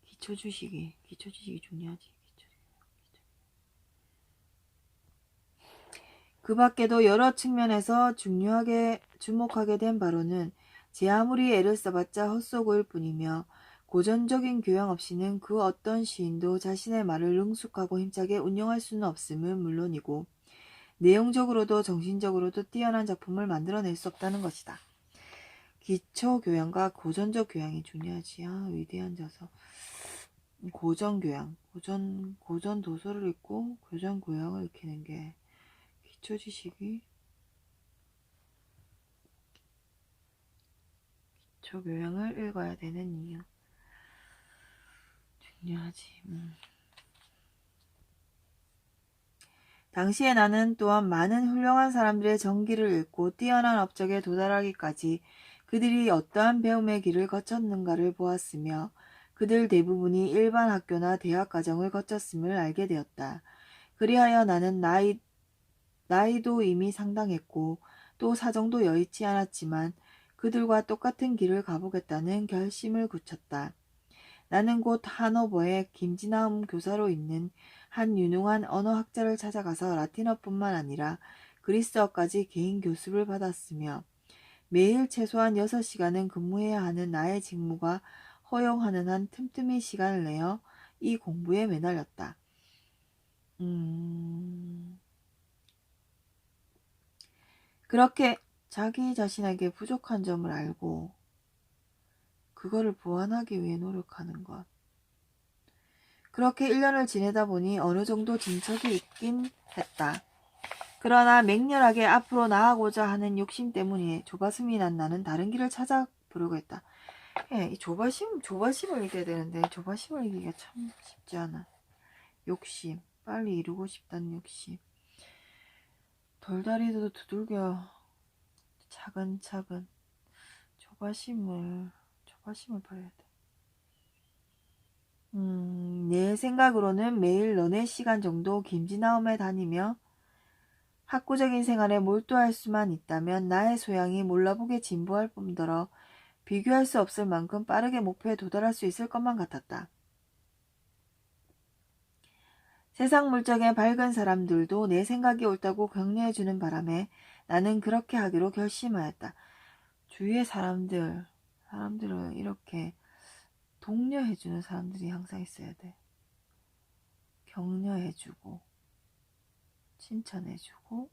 기초주식이 중요하지. 그 밖에도 여러 측면에서 중요하게 주목하게 된 바로는 제 아무리 애를 써봤자 헛소고일 뿐이며 고전적인 교양 없이는 그 어떤 시인도 자신의 말을 능숙하고 힘차게 운용할 수는 없음은 물론이고 내용적으로도 정신적으로도 뛰어난 작품을 만들어낼 수 없다는 것이다. 기초교양과 고전적 교양이 중요하지. 위대한 저서. 고전교양, 고전 도서를 읽고 고전 교양을 익히는 게 기초지식이 기초교양을 읽어야 되는 이유. 중요하지. 당시에 나는 또한 많은 훌륭한 사람들의 전기를 읽고 뛰어난 업적에 도달하기까지 그들이 어떠한 배움의 길을 거쳤는가를 보았으며 그들 대부분이 일반 학교나 대학 과정을 거쳤음을 알게 되었다. 그리하여 나는 나이도 이미 상당했고 또 사정도 여의치 않았지만 그들과 똑같은 길을 가보겠다는 결심을 굳혔다. 나는 곧 하노버의 김진아음 교사로 있는 한 유능한 언어학자를 찾아가서 라틴어뿐만 아니라 그리스어까지 개인 교습을 받았으며 매일 최소한 6시간은 근무해야 하는 나의 직무가 허용하는 한 틈틈이 시간을 내어 이 공부에 매달렸다. 그렇게 자기 자신에게 부족한 점을 알고 그거를 보완하기 위해 노력하는 것. 그렇게 1년을 지내다 보니 어느 정도 진척이 있긴 했다. 그러나 맹렬하게 앞으로 나아가고자 하는 욕심 때문에 조바심이 난 나는 다른 길을 찾아보려고 했다. 이 조바심을 이겨야 되는데 조바심을 이기기가 참 쉽지 않아. 욕심, 빨리 이루고 싶다는 욕심. 돌다리도 두들겨 차근차근 조바심을 버려야 돼. 내 생각으로는 매일 너네 시간 정도 김진아움에 다니며 학구적인 생활에 몰두할 수만 있다면 나의 소양이 몰라보게 진보할 뿐더러 비교할 수 없을 만큼 빠르게 목표에 도달할 수 있을 것만 같았다. 세상 물정에 밝은 사람들도 내 생각이 옳다고 격려해주는 바람에 나는 그렇게 하기로 결심하였다. 주위의 사람들을 이렇게 독려해주는 사람들이 항상 있어야 돼. 격려해주고 칭찬해주고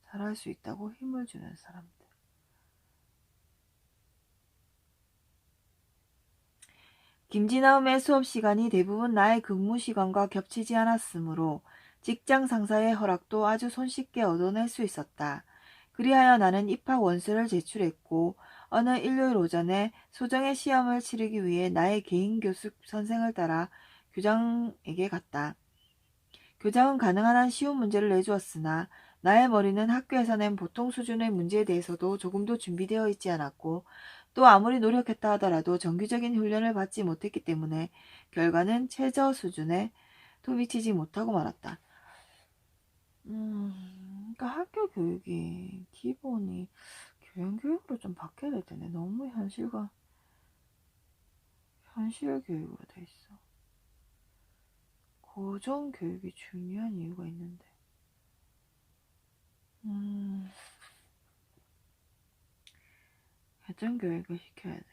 잘할 수 있다고 힘을 주는 사람들. 김진아움의 수업 시간이 대부분 나의 근무 시간과 겹치지 않았으므로 직장 상사의 허락도 아주 손쉽게 얻어낼 수 있었다. 그리하여 나는 입학 원서를 제출했고 어느 일요일 오전에 소정의 시험을 치르기 위해 나의 개인 교습 선생을 따라 교장에게 갔다. 교장은 가능한 한 쉬운 문제를 내주었으나 나의 머리는 학교에서 낸 보통 수준의 문제에 대해서도 조금도 준비되어 있지 않았고 또 아무리 노력했다 하더라도 정규적인 훈련을 받지 못했기 때문에 결과는 최저 수준에 도미치지 못하고 말았다. 그러니까 학교 교육이 기본이 교양교육으로 좀 바뀌어야 될 텐데 너무 현실 교육으로 돼 있어. 고전 교육이 중요한 이유가 있는데. 고전 교육을 시켜야 돼.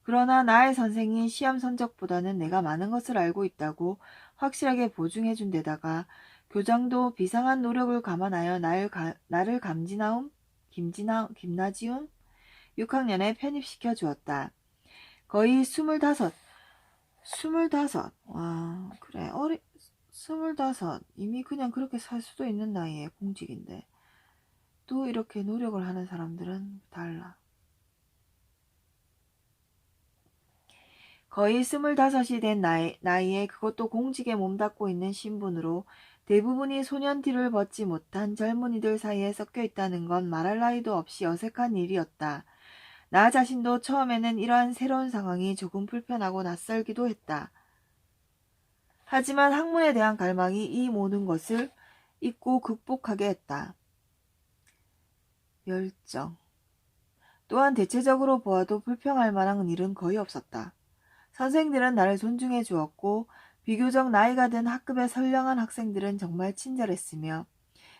그러나 나의 선생이 시험 성적보다는 내가 많은 것을 알고 있다고 확실하게 보증해준 데다가 교장도 비상한 노력을 감안하여 나를 김나지움 6학년에 편입시켜 주었다. 거의 25. 와, 그래. 25. 이미 그냥 그렇게 살 수도 있는 나이에 공직인데. 또 이렇게 노력을 하는 사람들은 달라. 거의 25이 된 나이에 그것도 공직에 몸담고 있는 신분으로 대부분이 소년티를 벗지 못한 젊은이들 사이에 섞여 있다는 건 말할 나위도 없이 어색한 일이었다. 나 자신도 처음에는 이러한 새로운 상황이 조금 불편하고 낯설기도 했다. 하지만 학문에 대한 갈망이 이 모든 것을 잊고 극복하게 했다. 열정. 또한 대체적으로 보아도 불평할 만한 일은 거의 없었다. 선생들은 나를 존중해 주었고 비교적 나이가 든 학급의 선량한 학생들은 정말 친절했으며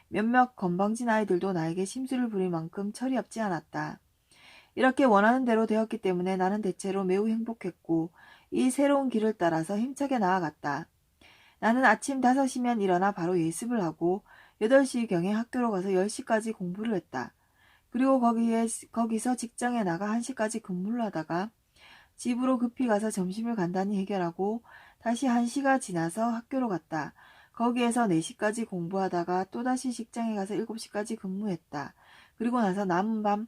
몇몇 건방진 아이들도 나에게 심술을 부릴 만큼 철이 없지 않았다. 이렇게 원하는 대로 되었기 때문에 나는 대체로 매우 행복했고 이 새로운 길을 따라서 힘차게 나아갔다. 나는 아침 5시면 일어나 바로 예습을 하고 8시경에 학교로 가서 10시까지 공부를 했다. 그리고 거기서 직장에 나가 1시까지 근무를 하다가 집으로 급히 가서 점심을 간단히 해결하고 다시 1시가 지나서 학교로 갔다. 거기에서 4시까지 공부하다가 또다시 직장에 가서 7시까지 근무했다. 그리고 나서 남은 밤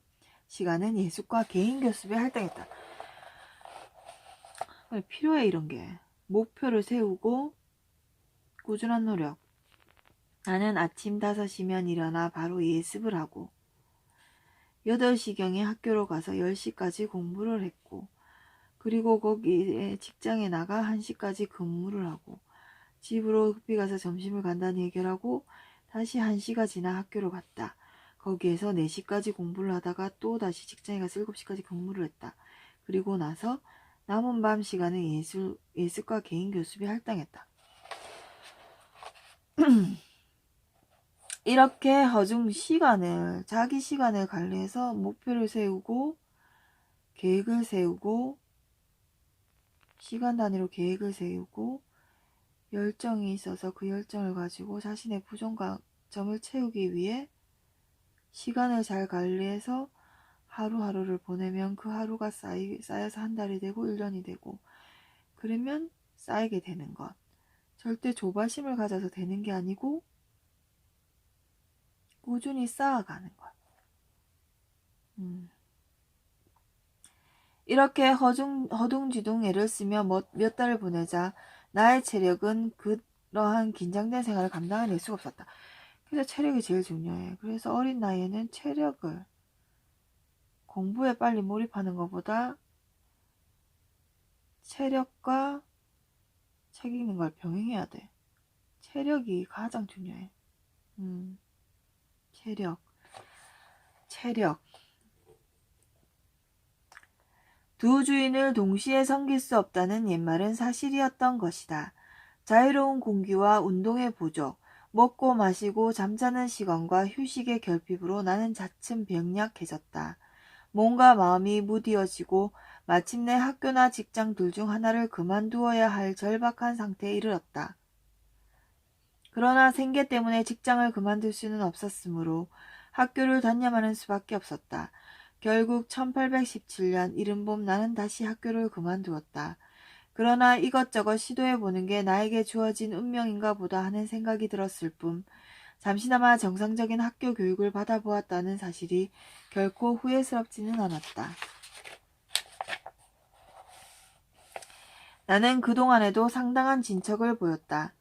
시간은 예술과 개인 교습에 할당했다. 필요해 이런 게. 목표를 세우고 꾸준한 노력. 나는 아침 5시면 일어나 바로 예습을 하고 8시경에 학교로 가서 10시까지 공부를 했고 그리고 거기에 직장에 나가 1시까지 근무를 하고 집으로 급히 가서 점심을 간단히 해결하고 다시 1시가 지나 학교로 갔다. 거기에서 4시까지 공부를 하다가 또 다시 직장에 가서 7시까지 근무를 했다. 그리고 나서 남은 밤 시간은 예술과 개인 교습에 할당했다. 이렇게 자기 시간을 관리해서 목표를 세우고 계획을 세우고 시간 단위로 계획을 세우고 열정이 있어서 그 열정을 가지고 자신의 부족점을 채우기 위해 시간을 잘 관리해서 하루하루를 보내면 그 하루가 쌓여서 한 달이 되고 1년이 되고 그러면 쌓이게 되는 것. 절대 조바심을 가져서 되는 게 아니고 꾸준히 쌓아가는 것. 이렇게 허둥지둥 애를 쓰며 몇 달을 보내자 나의 체력은 그러한 긴장된 생활을 감당해낼 수가 없었다. 그래서 체력이 제일 중요해. 그래서 어린 나이에는 체력을 공부에 빨리 몰입하는 것보다 체력과 책 읽는 걸 병행해야 돼. 체력이 가장 중요해. 체력. 두 주인을 동시에 섬길 수 없다는 옛말은 사실이었던 것이다. 자유로운 공기와 운동의 부족, 먹고 마시고 잠자는 시간과 휴식의 결핍으로 나는 차츰 병약해졌다. 몸과 마음이 무디어지고 마침내 학교나 직장 둘 중 하나를 그만두어야 할 절박한 상태에 이르렀다. 그러나 생계 때문에 직장을 그만둘 수는 없었으므로 학교를 단념하는 수밖에 없었다. 결국 1817년 이른봄 나는 다시 학교를 그만두었다. 그러나 이것저것 시도해보는 게 나에게 주어진 운명인가 보다 하는 생각이 들었을 뿐 잠시나마 정상적인 학교 교육을 받아보았다는 사실이 결코 후회스럽지는 않았다. 나는 그동안에도 상당한 진척을 보였다.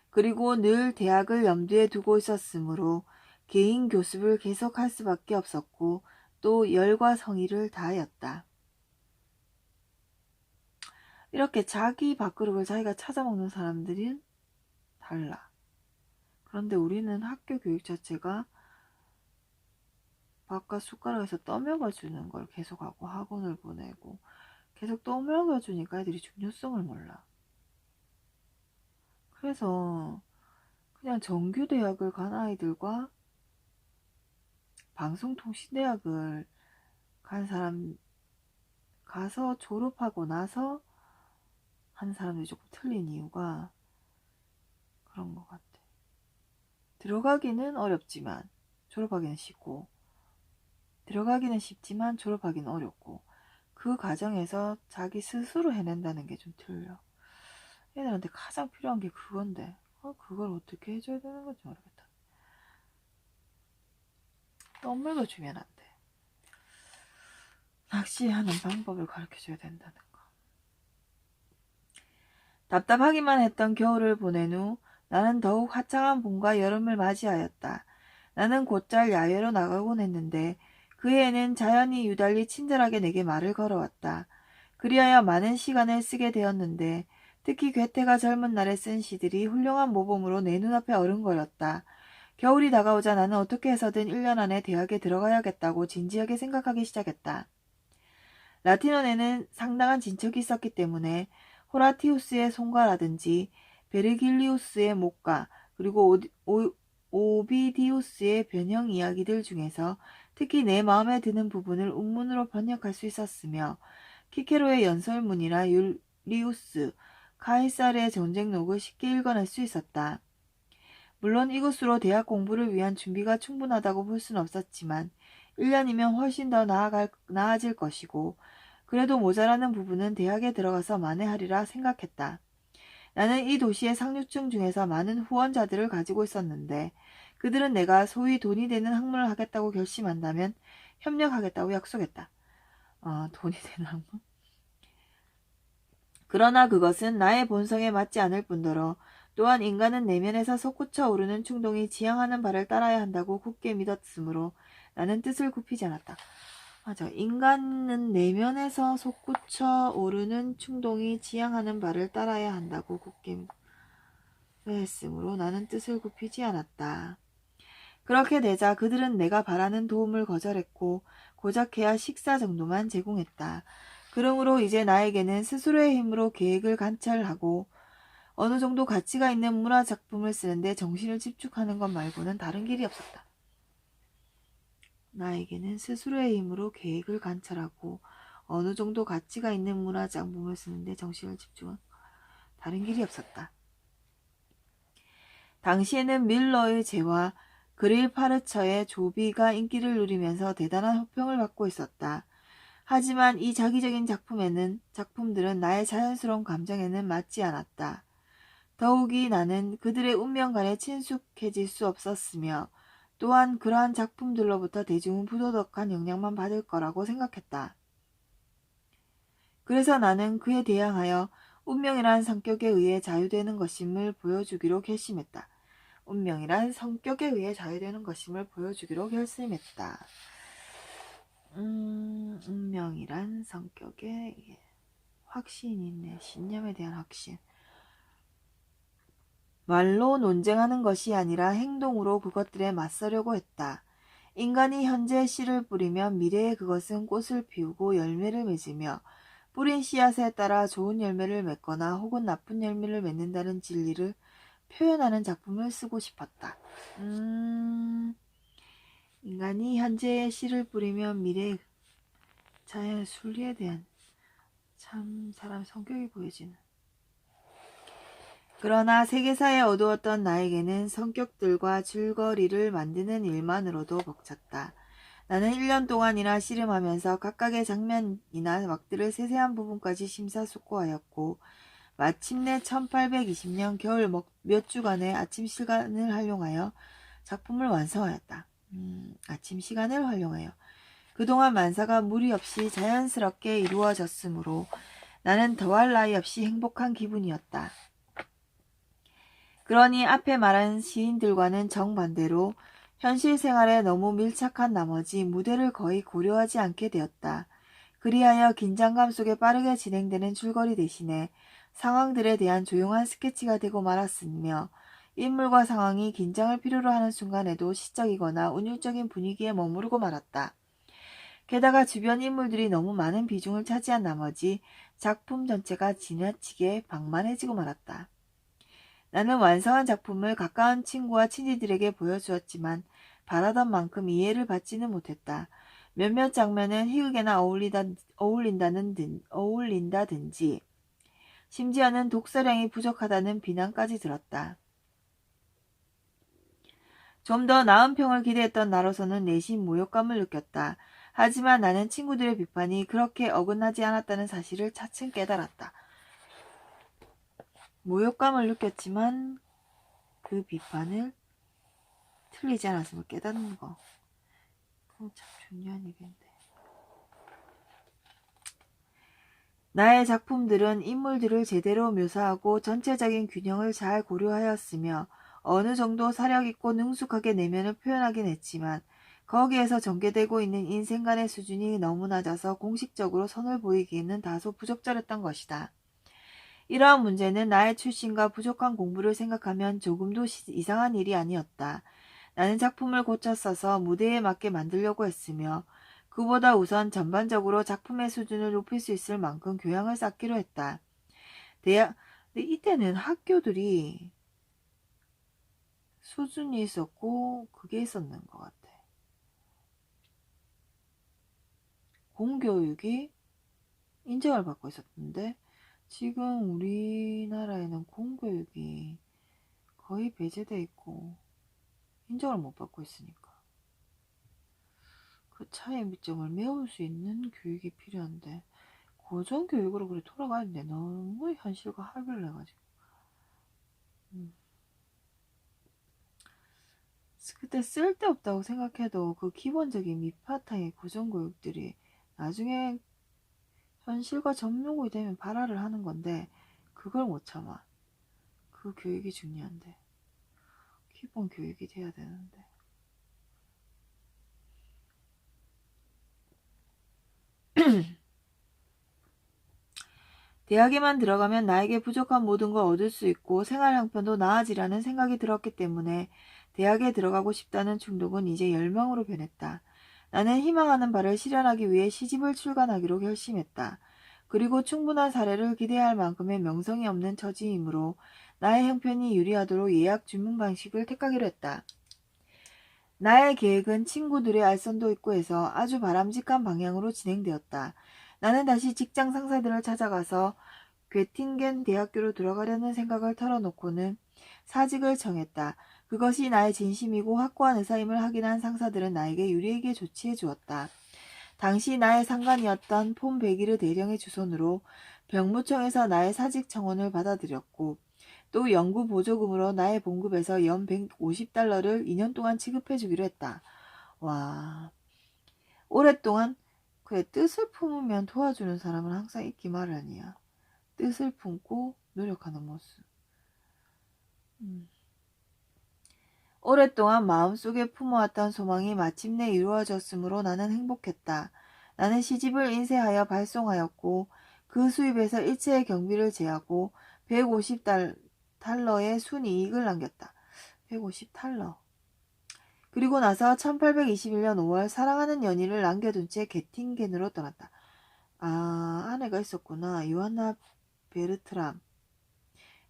그리고 늘 대학을 염두에 두고 있었으므로 개인 교습을 계속할 수밖에 없었고 또 열과 성의를 다하였다. 이렇게 자기 밥그릇을 자기가 찾아먹는 사람들은 달라. 그런데 우리는 학교 교육 자체가 밥과 숟가락에서 떠먹여주는 걸 계속하고 학원을 보내고 계속 떠먹여주니까 애들이 중요성을 몰라. 그래서 그냥 정규대학을 간 아이들과 방송통신대학을 간 사람 가서 졸업하고 나서 하는 사람들이 조금 틀린 이유가 그런 것 같아. 들어가기는 어렵지만 졸업하기는 쉽고, 들어가기는 쉽지만 졸업하기는 어렵고, 그 과정에서 자기 스스로 해낸다는 게 좀 틀려. 얘들한테 가장 필요한 게 그건데 그걸 어떻게 해줘야 되는 건지 모르겠다. 너무 읽어주면 안 돼. 낚시하는 방법을 가르쳐줘야 된다는 거. 답답하기만 했던 겨울을 보낸 후 나는 더욱 화창한 봄과 여름을 맞이하였다. 나는 곧잘 야외로 나가곤 했는데 그 해에는 자연이 유달리 친절하게 내게 말을 걸어왔다. 그리하여 많은 시간을 쓰게 되었는데 특히 괴테가 젊은 날에 쓴 시들이 훌륭한 모범으로 내 눈앞에 어른거렸다. 겨울이 다가오자 나는 어떻게 해서든 1년 안에 대학에 들어가야겠다고 진지하게 생각하기 시작했다. 라틴어에는 상당한 진척이 있었기 때문에 호라티우스의 송가라든지 베르길리우스의 목가 그리고 오비디우스의 변형 이야기들 중에서 특히 내 마음에 드는 부분을 운문으로 번역할 수 있었으며 키케로의 연설문이나 율리우스, 카이사르의 전쟁록을 쉽게 읽어낼 수 있었다. 물론 이것으로 대학 공부를 위한 준비가 충분하다고 볼 수는 없었지만 1년이면 훨씬 더 나아질 것이고 그래도 모자라는 부분은 대학에 들어가서 만회하리라 생각했다. 나는 이 도시의 상류층 중에서 많은 후원자들을 가지고 있었는데 그들은 내가 소위 돈이 되는 학문을 하겠다고 결심한다면 협력하겠다고 약속했다. 돈이 되는 학문? 그러나 그것은 나의 본성에 맞지 않을 뿐더러 또한 인간은 내면에서 솟구쳐 오르는 충동이 지향하는 바를 따라야 한다고 굳게 믿었으므로 나는 뜻을 굽히지 않았다. 맞아. 인간은 내면에서 솟구쳐 오르는 충동이 지향하는 바를 따라야 한다고 굳게 했으므로 나는 뜻을 굽히지 않았다. 그렇게 되자 그들은 내가 바라는 도움을 거절했고 고작해야 식사 정도만 제공했다. 그러므로 이제 나에게는 스스로의 힘으로 계획을 관찰하고 어느 정도 가치가 있는 문화작품을 쓰는데 정신을 집중하는 것 말고는 다른 길이 없었다. 나에게는 스스로의 힘으로 계획을 관찰하고 어느 정도 가치가 있는 문화작품을 쓰는데 정신을 집중한 다른 길이 없었다. 당시에는 밀러의 재와 그릴 파르처의 조비가 인기를 누리면서 대단한 호평을 받고 있었다. 하지만 이 자기적인 작품들은 나의 자연스러운 감정에는 맞지 않았다. 더욱이 나는 그들의 운명간에 친숙해질 수 없었으며 또한 그러한 작품들로부터 대중은 부도덕한 영향만 받을 거라고 생각했다. 그래서 나는 그에 대항하여 운명이란 성격에 의해 자유되는 것임을 보여주기로 결심했다. 운명이란 성격에 의해 자유되는 것임을 보여주기로 결심했다. 운명이란 성격에 확신이 있네. 신념에 대한 확신. 말로 논쟁하는 것이 아니라 행동으로 그것들에 맞서려고 했다. 인간이 현재 씨를 뿌리면 미래에 그것은 꽃을 피우고 열매를 맺으며 뿌린 씨앗에 따라 좋은 열매를 맺거나 혹은 나쁜 열매를 맺는다는 진리를 표현하는 작품을 쓰고 싶었다. 인간이 현재의 씨를 뿌리면 미래에 자연의 순리에 대한 참 사람 성격이 보여지는. 그러나 세계사에 어두웠던 나에게는 성격들과 줄거리를 만드는 일만으로도 벅찼다. 나는 1년 동안이나 씨름하면서 각각의 장면이나 막들을 세세한 부분까지 심사숙고하였고 마침내 1820년 겨울 몇 주간의 아침 시간을 활용하여 작품을 완성하였다. 아침 시간을 활용하여. 그동안 만사가 무리 없이 자연스럽게 이루어졌으므로 나는 더할 나위 없이 행복한 기분이었다. 그러니 앞에 말한 시인들과는 정반대로 현실 생활에 너무 밀착한 나머지 무대를 거의 고려하지 않게 되었다. 그리하여 긴장감 속에 빠르게 진행되는 줄거리 대신에 상황들에 대한 조용한 스케치가 되고 말았으며 인물과 상황이 긴장을 필요로 하는 순간에도 시적이거나 운율적인 분위기에 머무르고 말았다. 게다가 주변 인물들이 너무 많은 비중을 차지한 나머지 작품 전체가 지나치게 방만해지고 말았다. 나는 완성한 작품을 가까운 친구와 친지들에게 보여주었지만 바라던 만큼 이해를 받지는 못했다. 몇몇 장면은 희극에나 어울린다든지 심지어는 독서량이 부족하다는 비난까지 들었다. 좀 더 나은 평을 기대했던 나로서는 내심 모욕감을 느꼈다. 하지만 나는 친구들의 비판이 그렇게 어긋나지 않았다는 사실을 차츰 깨달았다. 모욕감을 느꼈지만 그 비판을 틀리지 않았음을 깨닫는 거. 그건 참 중요한 얘기인데. 나의 작품들은 인물들을 제대로 묘사하고 전체적인 균형을 잘 고려하였으며 어느 정도 사력있고 능숙하게 내면을 표현하긴 했지만 거기에서 전개되고 있는 인생관의 수준이 너무 낮아서 공식적으로 선을 보이기에는 다소 부적절했던 것이다. 이러한 문제는 나의 출신과 부족한 공부를 생각하면 조금도 이상한 일이 아니었다. 나는 작품을 고쳐 써서 무대에 맞게 만들려고 했으며 그보다 우선 전반적으로 작품의 수준을 높일 수 있을 만큼 교양을 쌓기로 했다. 근데 이때는 학교들이 수준이 있었고 그게 있었는 것 같아. 공교육이 인정을 받고 있었는데 지금 우리나라에는 공교육이 거의 배제돼 있고 인정을 못 받고 있으니까 그 차이점을 메울 수 있는 교육이 필요한데 고전교육으로 그래 돌아가는데 너무 현실과 합의를 해가지고 그때 쓸데없다고 생각해도 그 기본적인 밑바탕의 고전교육들이 나중에 현실과 접목이 되면 발화를 하는 건데 그걸 못 참아. 그 교육이 중요한데 기본 교육이 돼야 되는데 대학에만 들어가면 나에게 부족한 모든 걸 얻을 수 있고 생활 형편도 나아지라는 생각이 들었기 때문에 대학에 들어가고 싶다는 충동은 이제 열망으로 변했다. 나는 희망하는 바를 실현하기 위해 시집을 출간하기로 결심했다. 그리고 충분한 사례를 기대할 만큼의 명성이 없는 처지이므로 나의 형편이 유리하도록 예약 주문 방식을 택하기로 했다. 나의 계획은 친구들의 알선도 있고 해서 아주 바람직한 방향으로 진행되었다. 나는 다시 직장 상사들을 찾아가서 괴팅겐 대학교로 들어가려는 생각을 털어놓고는 사직을 청했다. 그것이 나의 진심이고 확고한 의사임을 확인한 상사들은 나에게 유리하게 조치해 주었다. 당시 나의 상관이었던 폼 베기르 대령의 주선으로 병무청에서 나의 사직 청원을 받아들였고 또 연구 보조금으로 나의 봉급에서 연 150달러를 2년 동안 지급해 주기로 했다. 와, 오랫동안 그래 뜻을 품으면 도와주는 사람은 항상 있기 마련이야. 뜻을 품고 노력하는 모습. 오랫동안 마음속에 품어왔던 소망이 마침내 이루어졌으므로 나는 행복했다. 나는 시집을 인쇄하여 발송하였고 그 수입에서 일체의 경비를 제하고 150달러의 순이익을 남겼다. 150달러. 그리고 나서 1821년 5월 사랑하는 연인을 남겨둔 채 게팅겐으로 떠났다. 아, 아내가 있었구나. 요한나 베르트람.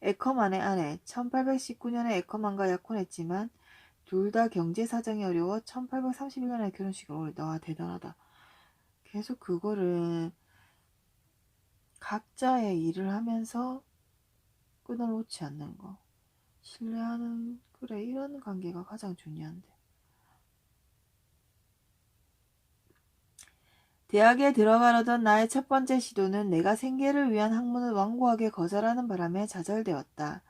에커만의 아내. 1819년에 에커만과 약혼했지만 둘 다 경제 사정이 어려워 1831년에 결혼식을 올렸다. 와, 대단하다. 계속 그거를 각자의 일을 하면서 끊어놓지 않는 거. 신뢰하는, 그래, 이런 관계가 가장 중요한데. 대학에 들어가려던 나의 첫 번째 시도는 내가 생계를 위한 학문을 완고하게 거절하는 바람에 좌절되었다.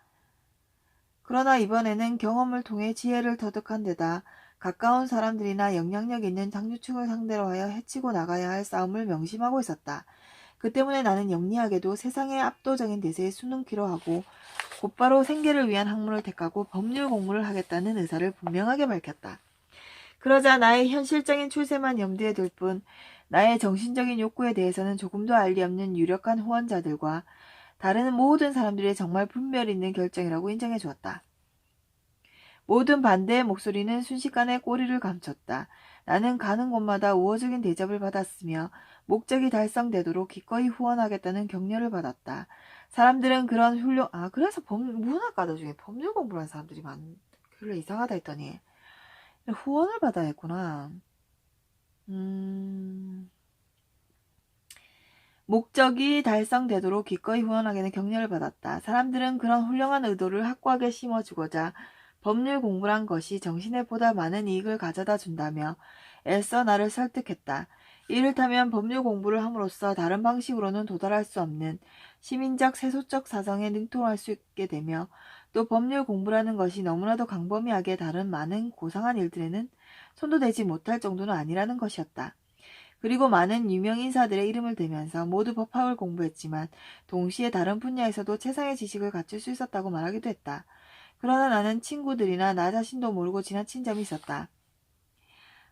그러나 이번에는 경험을 통해 지혜를 터득한 데다 가까운 사람들이나 영향력 있는 장유층을 상대로 하여 해치고 나가야 할 싸움을 명심하고 있었다. 그 때문에 나는 영리하게도 세상의 압도적인 대세에 수능키로 하고 곧바로 생계를 위한 학문을 택하고 법률 공부를 하겠다는 의사를 분명하게 밝혔다. 그러자 나의 현실적인 출세만 염두에 둘 뿐 나의 정신적인 욕구에 대해서는 조금도 알리 없는 유력한 후원자들과 다른 모든 사람들이 정말 분별 있는 결정이라고 인정해 주었다. 모든 반대의 목소리는 순식간에 꼬리를 감췄다. 나는 가는 곳마다 우호적인 대접을 받았으며 목적이 달성되도록 기꺼이 후원하겠다는 격려를 받았다. 사람들은 그런 그래서 문학가들 중에 법률 공부를 하는 사람들이 별로 이상하다 했더니 후원을 받아야 했구나. 목적이 달성되도록 기꺼이 후원하게는 격려를 받았다. 사람들은 그런 훌륭한 의도를 확고하게 심어주고자 법률 공부란 것이 정신에 보다 많은 이익을 가져다 준다며 애써 나를 설득했다. 이를테면 법률 공부를 함으로써 다른 방식으로는 도달할 수 없는 시민적 세속적 사정에 능통할 수 있게 되며 또 법률 공부라는 것이 너무나도 광범위하게 다른 많은 고상한 일들에는 손도 대지 못할 정도는 아니라는 것이었다. 그리고 많은 유명 인사들의 이름을 대면서 모두 법학을 공부했지만 동시에 다른 분야에서도 최상의 지식을 갖출 수 있었다고 말하기도 했다. 그러나 나는 친구들이나 나 자신도 모르고 지나친 점이 있었다.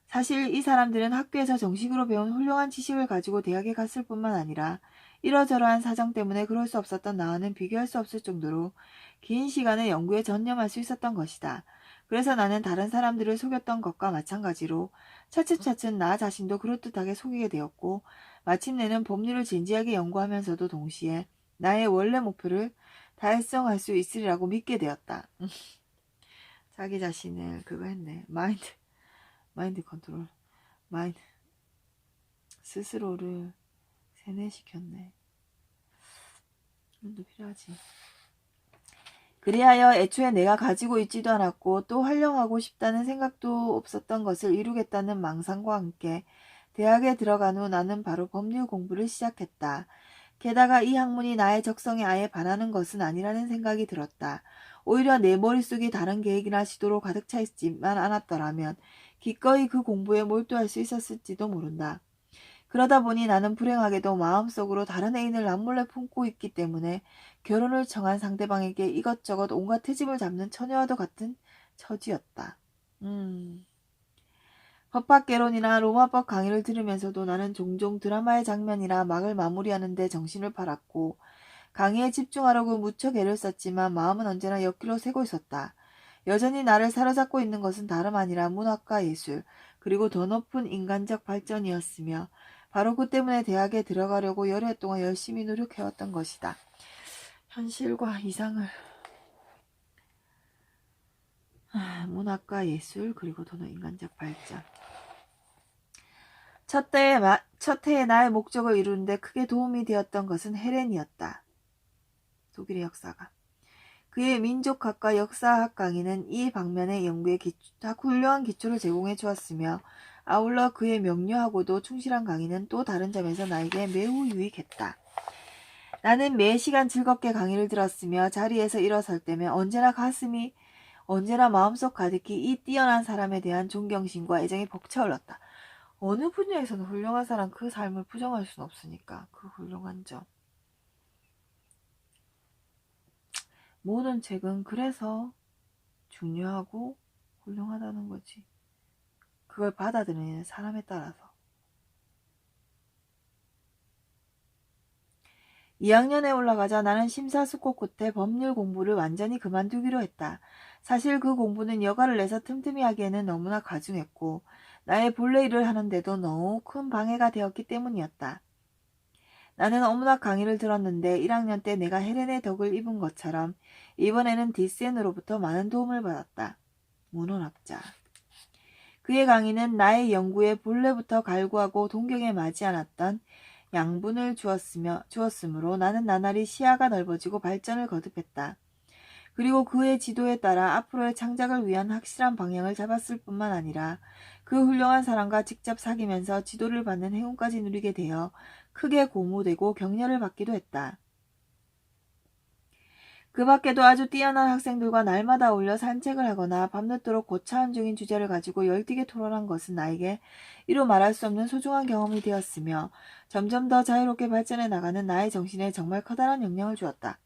사실 이 사람들은 학교에서 정식으로 배운 훌륭한 지식을 가지고 대학에 갔을 뿐만 아니라 이러저러한 사정 때문에 그럴 수 없었던 나와는 비교할 수 없을 정도로 긴 시간을 연구에 전념할 수 있었던 것이다. 그래서 나는 다른 사람들을 속였던 것과 마찬가지로 차츰차츰 나 자신도 그럴듯하게 속이게 되었고 마침내는 법률을 진지하게 연구하면서도 동시에 나의 원래 목표를 달성할 수 있으리라고 믿게 되었다. 자기 자신을 그거 했네. 마인드 컨트롤. 마인드 스스로를 세뇌시켰네. 이것도 필요하지. 그리하여 애초에 내가 가지고 있지도 않았고 또 활용하고 싶다는 생각도 없었던 것을 이루겠다는 망상과 함께 대학에 들어간 후 나는 바로 법률 공부를 시작했다. 게다가 이 학문이 나의 적성에 아예 반하는 것은 아니라는 생각이 들었다. 오히려 내 머릿속이 다른 계획이나 시도로 가득 차 있지만 않았더라면 기꺼이 그 공부에 몰두할 수 있었을지도 모른다. 그러다 보니 나는 불행하게도 마음속으로 다른 애인을 남몰래 품고 있기 때문에 결혼을 청한 상대방에게 이것저것 온갖 트집을 잡는 처녀와도 같은 처지였다. 법학개론이나 로마법 강의를 들으면서도 나는 종종 드라마의 장면이나 막을 마무리하는 데 정신을 팔았고 강의에 집중하려고 무척 애를 썼지만 마음은 언제나 옆길로 새고 있었다. 여전히 나를 사로잡고 있는 것은 다름 아니라 문학과 예술, 그리고 더 높은 인간적 발전이었으며 바로 그 때문에 대학에 들어가려고 열흘 동안 열심히 노력해왔던 것이다. 현실과 이상을 문학과 예술 그리고 더 높은 인간적 발전. 첫 해에 나의 목적을 이루는데 크게 도움이 되었던 것은 헤렌이었다. 독일의 역사가. 그의 민족학과 역사학 강의는 이 방면의 연구에 훌륭한 기초를 제공해 주었으며 아울러 그의 명료하고도 충실한 강의는 또 다른 점에서 나에게 매우 유익했다. 나는 매 시간 즐겁게 강의를 들었으며 자리에서 일어설 때면 언제나 마음속 가득히 이 뛰어난 사람에 대한 존경심과 애정이 벅차올랐다. 어느 분야에서는 훌륭한 사람 그 삶을 부정할 수는 없으니까 그 훌륭한 점. 모든 책은 그래서 중요하고 훌륭하다는 거지. 그걸 받아들이는 사람에 따라서. 2학년에 올라가자 나는 심사숙고 끝에 법률 공부를 완전히 그만두기로 했다. 사실 그 공부는 여가를 내서 틈틈이 하기에는 너무나 과중했고 나의 본래 일을 하는데도 너무 큰 방해가 되었기 때문이었다. 나는 어문학 강의를 들었는데 1학년 때 내가 헤렌의 덕을 입은 것처럼 이번에는 디센으로부터 많은 도움을 받았다. 문헌학자. 그의 강의는 나의 연구에 본래부터 갈구하고 동경에 마지 않았던 양분을 주었으므로 나는 나날이 시야가 넓어지고 발전을 거듭했다. 그리고 그의 지도에 따라 앞으로의 창작을 위한 확실한 방향을 잡았을 뿐만 아니라 그 훌륭한 사람과 직접 사귀면서 지도를 받는 행운까지 누리게 되어 크게 고무되고 격려를 받기도 했다. 그 밖에도 아주 뛰어난 학생들과 날마다 어울려 산책을 하거나 밤늦도록 고차원 중인 주제를 가지고 열띠게 토론한 것은 나에게 이루 말할 수 없는 소중한 경험이 되었으며 점점 더 자유롭게 발전해 나가는 나의 정신에 정말 커다란 영향을 주었다.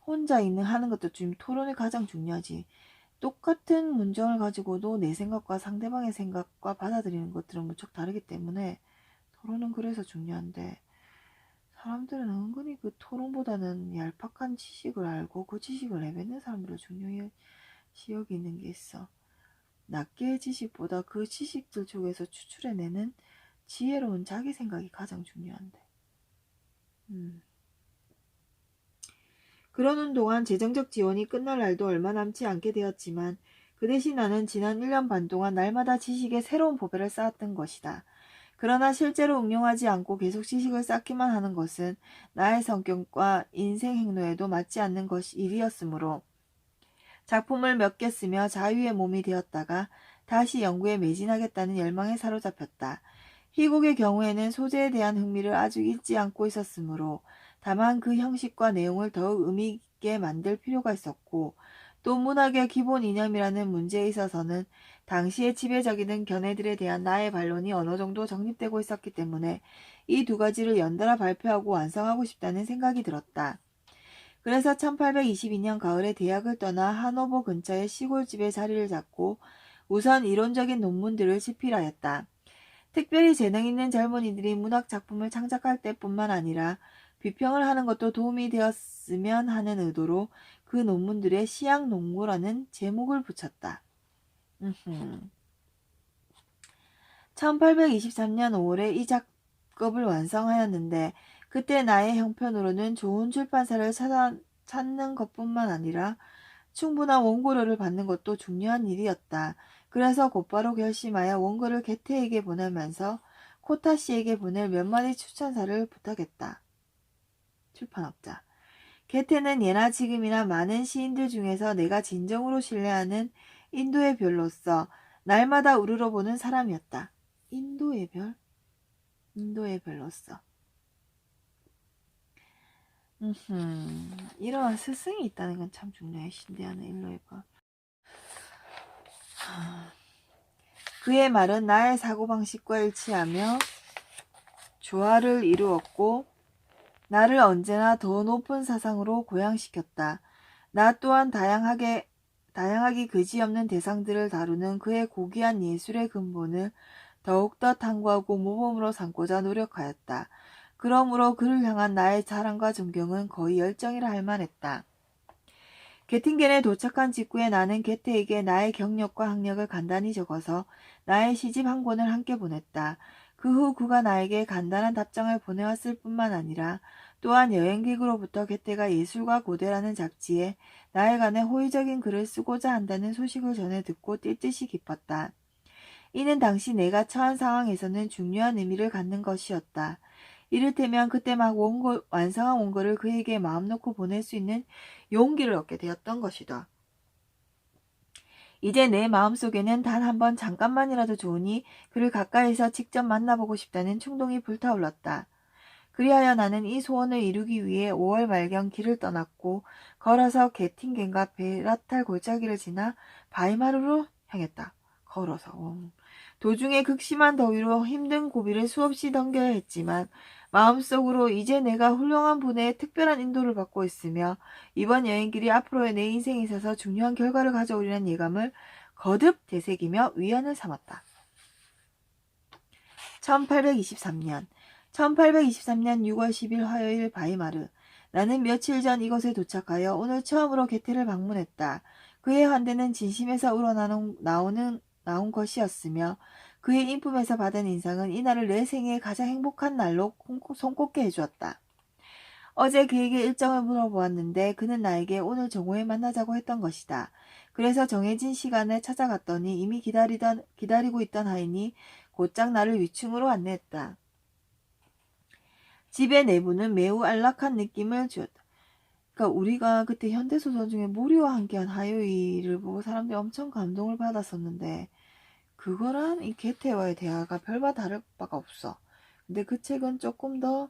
혼자 하는 것도 지금 토론이 가장 중요하지. 똑같은 문장을 가지고도 내 생각과 상대방의 생각과 받아들이는 것들은 무척 다르기 때문에 토론은 그래서 중요한데 사람들은 은근히 그 토론보다는 얄팍한 지식을 알고 그 지식을 내뱉는 사람들을 중요시 여기는 게 있어. 낱개의 지식보다 그 지식들 중에서 추출해내는 지혜로운 자기 생각이 가장 중요한데. 그러는 동안 재정적 지원이 끝날 날도 얼마 남지 않게 되었지만 그 대신 나는 지난 1년 반 동안 날마다 지식의 새로운 보배를 쌓았던 것이다. 그러나 실제로 응용하지 않고 계속 지식을 쌓기만 하는 것은 나의 성격과 인생 행로에도 맞지 않는 일이었으므로 작품을 몇 개 쓰며 자유의 몸이 되었다가 다시 연구에 매진하겠다는 열망에 사로잡혔다. 희곡의 경우에는 소재에 대한 흥미를 아주 잃지 않고 있었으므로 다만 그 형식과 내용을 더욱 의미 있게 만들 필요가 있었고, 또 문학의 기본 이념이라는 문제에 있어서는 당시의 지배적이던 견해들에 대한 나의 반론이 어느 정도 정립되고 있었기 때문에 이 두 가지를 연달아 발표하고 완성하고 싶다는 생각이 들었다. 그래서 1822년 가을에 대학을 떠나 하노버 근처의 시골집에 자리를 잡고 우선 이론적인 논문들을 집필하였다. 특별히 재능 있는 젊은이들이 문학 작품을 창작할 때뿐만 아니라 비평을 하는 것도 도움이 되었으면 하는 의도로 그 논문들에 시향농구라는 제목을 붙였다. 1823년 5월에 이 작업을 완성하였는데 그때 나의 형편으로는 좋은 출판사를 찾는 것뿐만 아니라 충분한 원고료를 받는 것도 중요한 일이었다. 그래서 곧바로 결심하여 원고를 게테에게 보내면서 코타 씨에게 보낼 몇 마디 추천사를 부탁했다. 출판업자. 게테는 예나 지금이나 많은 시인들 중에서 내가 진정으로 신뢰하는 인도의 별로서 날마다 우러러보는 사람이었다. 인도의 별? 인도의 별로서. 이러한 스승이 있다는 건 참 중요해. 신대하는 인도의 별. 그의 말은 나의 사고방식과 일치하며 조화를 이루었고 나를 언제나 더 높은 사상으로 고양시켰다. 나 또한 다양하기 그지없는 대상들을 다루는 그의 고귀한 예술의 근본을 더욱더 탐구하고 모범으로 삼고자 노력하였다. 그러므로 그를 향한 나의 사랑과 존경은 거의 열정이라 할 만했다. 게팅겐에 도착한 직후에 나는 게테에게 나의 경력과 학력을 간단히 적어서 나의 시집 한 권을 함께 보냈다. 그 후 그가 나에게 간단한 답장을 보내왔을 뿐만 아니라 또한 여행객으로부터 게테가 예술과 고대라는 잡지에 나에 관해 호의적인 글을 쓰고자 한다는 소식을 전해 듣고 뛸 듯이 기뻤다. 이는 당시 내가 처한 상황에서는 중요한 의미를 갖는 것이었다. 이를테면 그때 막 완성한 원고를 그에게 마음 놓고 보낼 수 있는 용기를 얻게 되었던 것이다. 이제 내 마음속에는 단 한 번 잠깐만이라도 좋으니 그를 가까이서 직접 만나보고 싶다는 충동이 불타올랐다. 그리하여 나는 이 소원을 이루기 위해 5월 말경 길을 떠났고 걸어서 게팅겐과 베라탈 골짜기를 지나 바이마르로 향했다. 걸어서. 도중에 극심한 더위로 힘든 고비를 수없이 넘겨야 했지만 마음속으로 이제 내가 훌륭한 분의 특별한 인도를 받고 있으며 이번 여행길이 앞으로의 내 인생에 있어서 중요한 결과를 가져오리라는 예감을 거듭 되새기며 위안을 삼았다. 1823년 6월 10일 화요일 바이마르. 나는 며칠 전 이곳에 도착하여 오늘 처음으로 게테를 방문했다. 그의 환대는 진심에서 나온 것이었으며 그의 인품에서 받은 인상은 이날을 내 생애의 가장 행복한 날로 손꼽게 해주었다. 어제 그에게 일정을 물어보았는데 그는 나에게 오늘 정오에 만나자고 했던 것이다. 그래서 정해진 시간에 찾아갔더니 이미 기다리고 있던 하인이 곧장 나를 위층으로 안내했다. 집의 내부는 매우 안락한 느낌을 주었다. 그러니까 우리가 그때 현대소설 중에 모리와 함께한 하요이를 보고 사람들이 엄청 감동을 받았었는데 그거랑 이 게테와의 대화가 별바 다를 바가 없어. 근데 그 책은 조금 더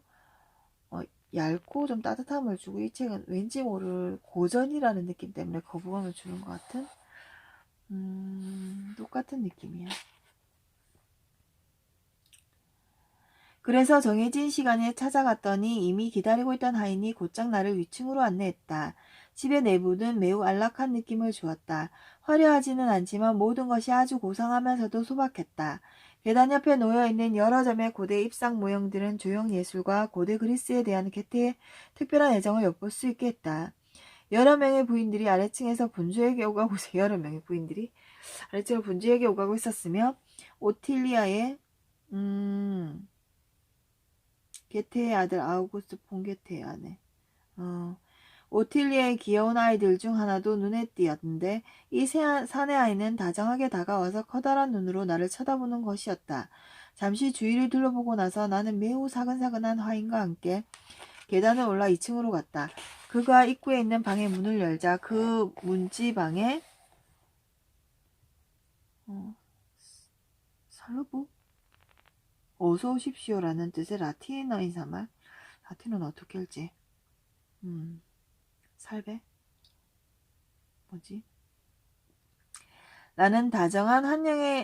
얇고 좀 따뜻함을 주고 이 책은 왠지 모를 고전이라는 느낌 때문에 거부감을 주는 것 같은 똑같은 느낌이야. 그래서 정해진 시간에 찾아갔더니 이미 기다리고 있던 하인이 곧장 나를 위층으로 안내했다. 집의 내부는 매우 안락한 느낌을 주었다. 화려하지는 않지만 모든 것이 아주 고상하면서도 소박했다. 계단 옆에 놓여있는 여러 점의 고대 입상 모형들은 조형 예술과 고대 그리스에 대한 게테의 특별한 애정을 엿볼 수 있게 했다. 여러 명의 부인들이 아래층에서 분주하게 오가고 여러 명의 부인들이 아래층을 분주하게 오가고 있었으며 오틸리아의 게테의 아들 아우구스트 폰 게테의 아내 오틸리의 귀여운 아이들 중 하나도 눈에 띄었는데 이 사내 아이는 다정하게 다가와서 커다란 눈으로 나를 쳐다보는 것이었다. 잠시 주위를 둘러보고 나서 나는 매우 사근사근한 화인과 함께 계단을 올라 2층으로 갔다. 그가 입구에 있는 방의 문을 열자 그 문지방에 살루부? 어서 오십시오라는 뜻의 라틴어 인사말? 라틴어는 어떻게 읽지? 살배? 뭐지? 나는 다정한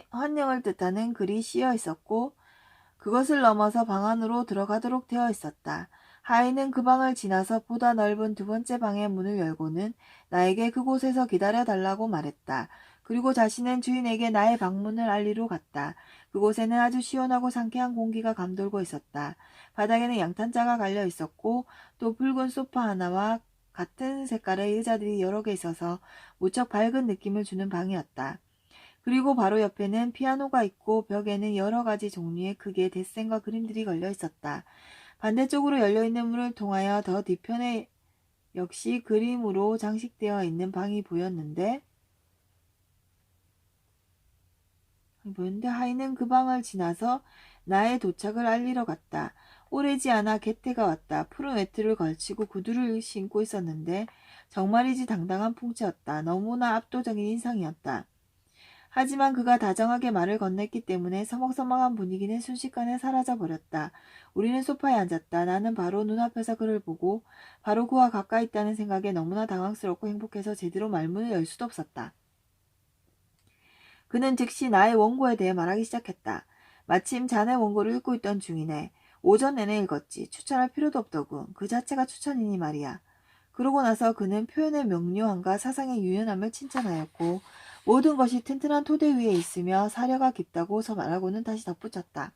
환영을 뜻하는 글이 씌어 있었고 그것을 넘어서 방 안으로 들어가도록 되어 있었다. 하인은 그 방을 지나서 보다 넓은 두 번째 방의 문을 열고는 나에게 그곳에서 기다려달라고 말했다. 그리고 자신은 주인에게 나의 방문을 알리러 갔다. 그곳에는 아주 시원하고 상쾌한 공기가 감돌고 있었다. 바닥에는 양탄자가 갈려 있었고 또 붉은 소파 하나와 같은 색깔의 의자들이 여러 개 있어서 무척 밝은 느낌을 주는 방이었다. 그리고 바로 옆에는 피아노가 있고 벽에는 여러 가지 종류의 크기의 데센과 그림들이 걸려 있었다. 반대쪽으로 열려있는 문을 통하여 더 뒤편에 역시 그림으로 장식되어 있는 방이 보였는데 하인은 그 방을 지나서 나의 도착을 알리러 갔다. 오래지 않아 개태가 왔다. 푸른 외투를 걸치고 구두를 신고 있었는데 정말이지 당당한 풍채였다. 너무나 압도적인 인상이었다. 하지만 그가 다정하게 말을 건넸기 때문에 서먹서먹한 분위기는 순식간에 사라져버렸다. 우리는 소파에 앉았다. 나는 바로 눈앞에서 그를 보고 바로 그와 가까이 있다는 생각에 너무나 당황스럽고 행복해서 제대로 말문을 열 수도 없었다. 그는 즉시 나의 원고에 대해 말하기 시작했다. 마침 자네 원고를 읽고 있던 중이네. 오전 내내 읽었지. 추천할 필요도 없더군. 그 자체가 추천이니 말이야. 그러고 나서 그는 표현의 명료함과 사상의 유연함을 칭찬하였고 모든 것이 튼튼한 토대 위에 있으며 사려가 깊다고 말하고는 다시 덧붙였다.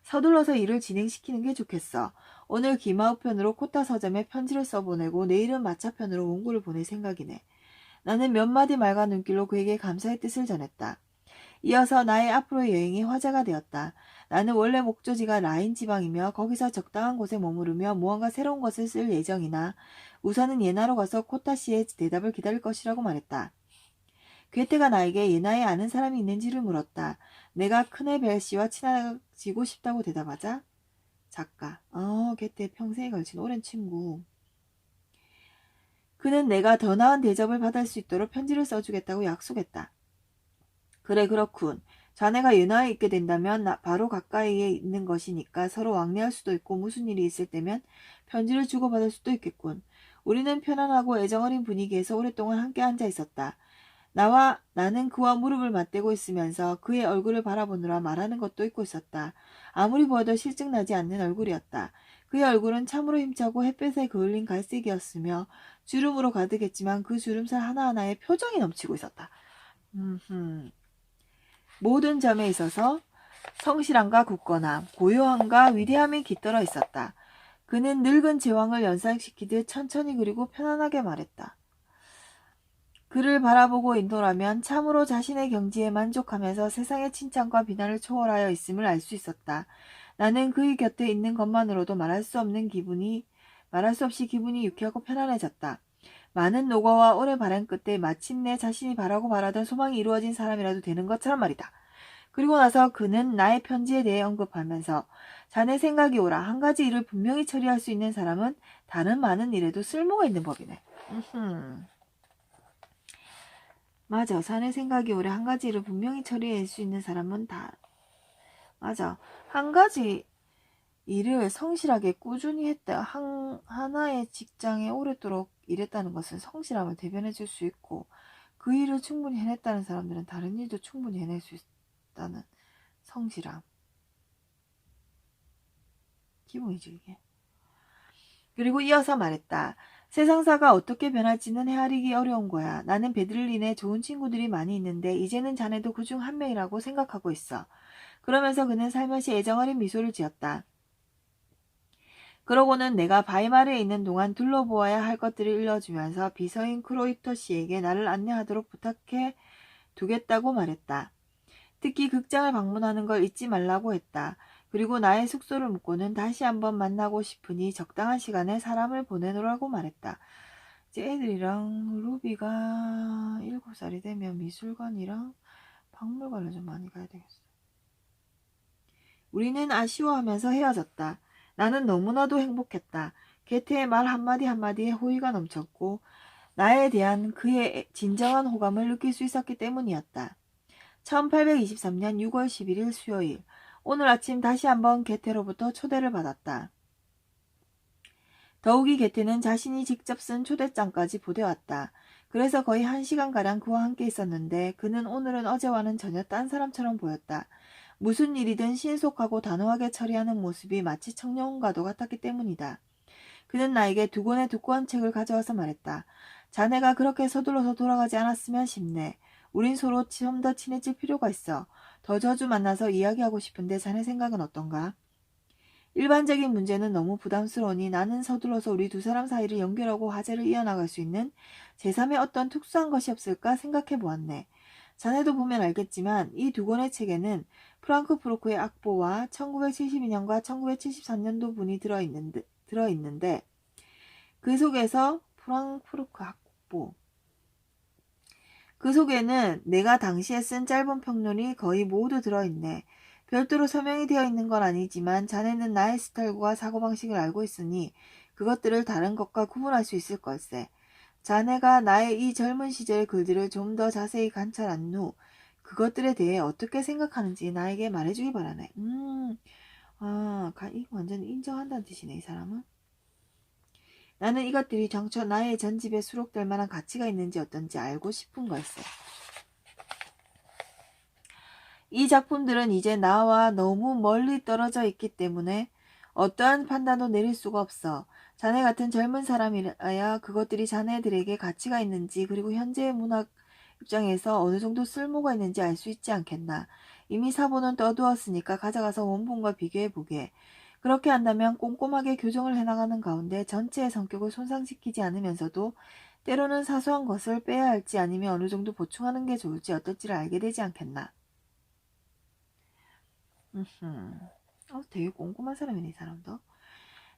서둘러서 일을 진행시키는 게 좋겠어. 오늘 기마우 편으로 코타 서점에 편지를 써보내고 내일은 마차 편으로 원고를 보낼 생각이네. 나는 몇 마디 맑은 눈길로 그에게 감사의 뜻을 전했다. 이어서 나의 앞으로의 여행이 화제가 되었다. 나는 원래 목적지가 라인 지방이며 거기서 적당한 곳에 머무르며 무언가 새로운 것을 쓸 예정이나 우선은 예나로 가서 코타 씨의 대답을 기다릴 것이라고 말했다. 괴테가 나에게 예나에 아는 사람이 있는지를 물었다. 내가 크네벨 씨와 친해지고 싶다고 대답하자 작가. 괴테 평생에 걸친 오랜 친구. 그는 내가 더 나은 대접을 받을 수 있도록 편지를 써주겠다고 약속했다. 그래 그렇군. 자네가 예나에 있게 된다면 바로 가까이에 있는 것이니까 서로 왕래할 수도 있고 무슨 일이 있을 때면 편지를 주고받을 수도 있겠군. 우리는 편안하고 애정어린 분위기에서 오랫동안 함께 앉아 있었다. 나는 그와 무릎을 맞대고 있으면서 그의 얼굴을 바라보느라 말하는 것도 잊고 있었다. 아무리 보아도 실증나지 않는 얼굴이었다. 그의 얼굴은 참으로 힘차고 햇볕에 그을린 갈색이었으며 주름으로 가득했지만 그 주름살 하나하나에 표정이 넘치고 있었다. 모든 점에 있어서 성실함과 굳건함, 고요함과 위대함이 깃들어 있었다. 그는 늙은 제왕을 연상시키듯 천천히 그리고 편안하게 말했다. 그를 바라보고 있노라면 참으로 자신의 경지에 만족하면서 세상의 칭찬과 비난을 초월하여 있음을 알 수 있었다. 나는 그의 곁에 있는 것만으로도 말할 수 없이 기분이 유쾌하고 편안해졌다. 많은 노고와 오래 바람 끝에 마침내 자신이 바라던 소망이 이루어진 사람이라도 되는 것처럼 말이다. 그리고 나서 그는 나의 편지에 대해 언급하면서 자네 생각이 오라. 한 가지 일을 분명히 처리할 수 있는 사람은 다른 많은 일에도 쓸모가 있는 법이네. 맞아. 자네 생각이 오래 한 가지 일을 분명히 처리할 수 있는 사람은 맞아. 한 가지 일을 성실하게 꾸준히 했다. 하나의 직장에 오랫도록 일했다는 것은 성실함을 대변해 줄 수 있고 그 일을 충분히 해냈다는 사람들은 다른 일도 충분히 해낼 수 있다는 성실함. 기본이죠 이게. 그리고 이어서 말했다. 세상사가 어떻게 변할지는 헤아리기 어려운 거야. 나는 베들린에 좋은 친구들이 많이 있는데 이제는 자네도 그중 한 명이라고 생각하고 있어. 그러면서 그는 살며시 애정어린 미소를 지었다. 그러고는 내가 바이마르에 있는 동안 둘러보아야 할 것들을 일러주면서 비서인 크로이터 씨에게 나를 안내하도록 부탁해 두겠다고 말했다. 특히 극장을 방문하는 걸 잊지 말라고 했다. 그리고 나의 숙소를 묻고는 다시 한번 만나고 싶으니 적당한 시간에 사람을 보내놓으라고 말했다. 이제 애들이랑 루비가 7살이 되면 미술관이랑 박물관을 좀 많이 가야 되겠어. 우리는 아쉬워하면서 헤어졌다. 나는 너무나도 행복했다. 게테의 말 한마디 한마디에 호의가 넘쳤고 나에 대한 그의 진정한 호감을 느낄 수 있었기 때문이었다. 1823년 6월 11일 수요일, 오늘 아침 다시 한번 게테로부터 초대를 받았다. 더욱이 게테는 자신이 직접 쓴 초대장까지 보내왔다. 그래서 거의 1시간가량 그와 함께 있었는데 그는 오늘은 어제와는 전혀 딴 사람처럼 보였다. 무슨 일이든 신속하고 단호하게 처리하는 모습이 마치 청년과도 같았기 때문이다. 그는 나에게 2권의 두꺼운 책을 가져와서 말했다. 자네가 그렇게 서둘러서 돌아가지 않았으면 싶네. 우린 서로 좀 더 친해질 필요가 있어. 더 자주 만나서 이야기하고 싶은데 자네 생각은 어떤가? 일반적인 문제는 너무 부담스러우니 나는 서둘러서 우리 2사람 사이를 연결하고 화제를 이어나갈 수 있는 제3의 어떤 특수한 것이 없을까 생각해 보았네. 자네도 보면 알겠지만 이 2권의 책에는 프랑크 프루크의 악보와 1972년과 1973년도 분이 들어있는데 그 속에서 프랑크푸르크 악보 그 속에는 내가 당시에 쓴 짧은 평론이 거의 모두 들어있네. 별도로 서명이 되어 있는 건 아니지만 자네는 나의 스타일과 사고방식을 알고 있으니 그것들을 다른 것과 구분할 수 있을 걸세. 자네가 나의 이 젊은 시절의 글들을 좀 더 자세히 관찰한 후 그것들에 대해 어떻게 생각하는지 나에게 말해주기 바라네. 이거 완전 인정한다는 뜻이네, 이 사람은. 나는 이것들이 정처 나의 전집에 수록될 만한 가치가 있는지 어떤지 알고 싶은 걸세. 이 작품들은 이제 나와 너무 멀리 떨어져 있기 때문에 어떠한 판단도 내릴 수가 없어. 자네 같은 젊은 사람이라야 그것들이 자네들에게 가치가 있는지 그리고 현재의 문학 입장에서 어느 정도 쓸모가 있는지 알 수 있지 않겠나. 이미 사본은 떠두었으니까 가져가서 원본과 비교해보게. 그렇게 한다면 꼼꼼하게 교정을 해나가는 가운데 전체의 성격을 손상시키지 않으면서도 때로는 사소한 것을 빼야 할지 아니면 어느 정도 보충하는 게 좋을지 어떨지를 알게 되지 않겠나. 되게 꼼꼼한 사람이네, 이 사람도.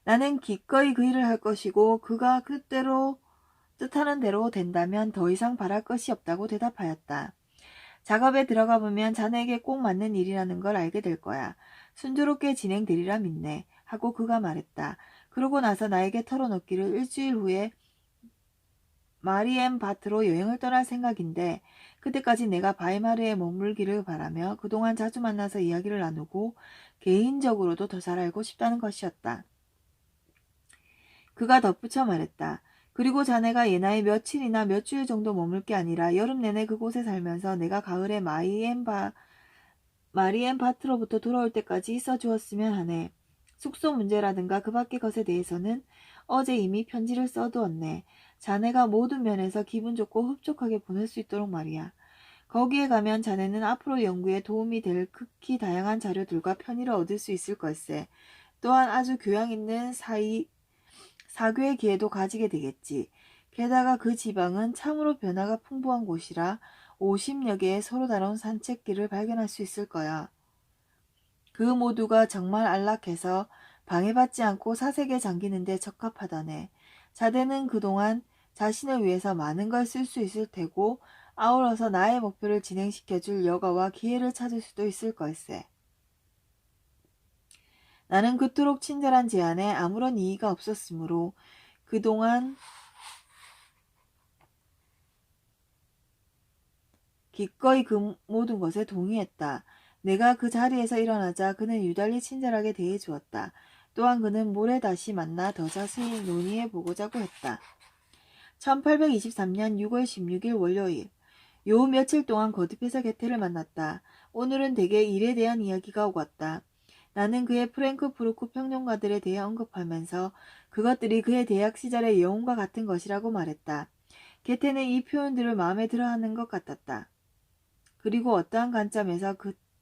나는 기꺼이 그 일을 할 것이고 그가 그대로 뜻하는 대로 된다면 더 이상 바랄 것이 없다고 대답하였다. 작업에 들어가 보면 자네에게 꼭 맞는 일이라는 걸 알게 될 거야. 순조롭게 진행되리라 믿네. 하고 그가 말했다. 그러고 나서 나에게 털어놓기를 일주일 후에 마리엔바트로 여행을 떠날 생각인데 그때까지 내가 바이마르에 머물기를 바라며 그동안 자주 만나서 이야기를 나누고 개인적으로도 더 잘 알고 싶다는 것이었다. 그가 덧붙여 말했다. 그리고 자네가 예나에 며칠이나 몇 주일 정도 머물 게 아니라 여름 내내 그곳에 살면서 내가 가을에 마리엔바트로부터 돌아올 때까지 있어 주었으면 하네. 숙소 문제라든가 그 밖의 것에 대해서는 어제 이미 편지를 써두었네. 자네가 모든 면에서 기분 좋고 흡족하게 보낼 수 있도록 말이야. 거기에 가면 자네는 앞으로 연구에 도움이 될 극히 다양한 자료들과 편의를 얻을 수 있을 걸세. 또한 아주 교양 있는 사교의 기회도 가지게 되겠지. 게다가 그 지방은 참으로 변화가 풍부한 곳이라 50여 개의 서로 다른 산책길을 발견할 수 있을 거야. 그 모두가 정말 안락해서 방해받지 않고 사색에 잠기는 데 적합하다네. 자네는 그동안 자신을 위해서 많은 걸 쓸 수 있을 테고 아울러서 나의 목표를 진행시켜줄 여가와 기회를 찾을 수도 있을 걸세. 나는 그토록 친절한 제안에 아무런 이의가 없었으므로 그동안 기꺼이 그 모든 것에 동의했다. 내가 그 자리에서 일어나자 그는 유달리 친절하게 대해주었다. 또한 그는 모레 다시 만나 더 자세히 논의해보고자고 했다. 1823년 6월 16일 월요일. 요 며칠 동안 거듭해서 게테를 만났다. 오늘은 대개 일에 대한 이야기가 오갔다. 나는 그의 프랭크푸르크 평론가들에 대해 언급하면서 그것들이 그의 대학 시절의 영웅과 같은 것이라고 말했다. 게테는 이 표현들을 마음에 들어하는 것 같았다. 그리고 어떠한 관점에서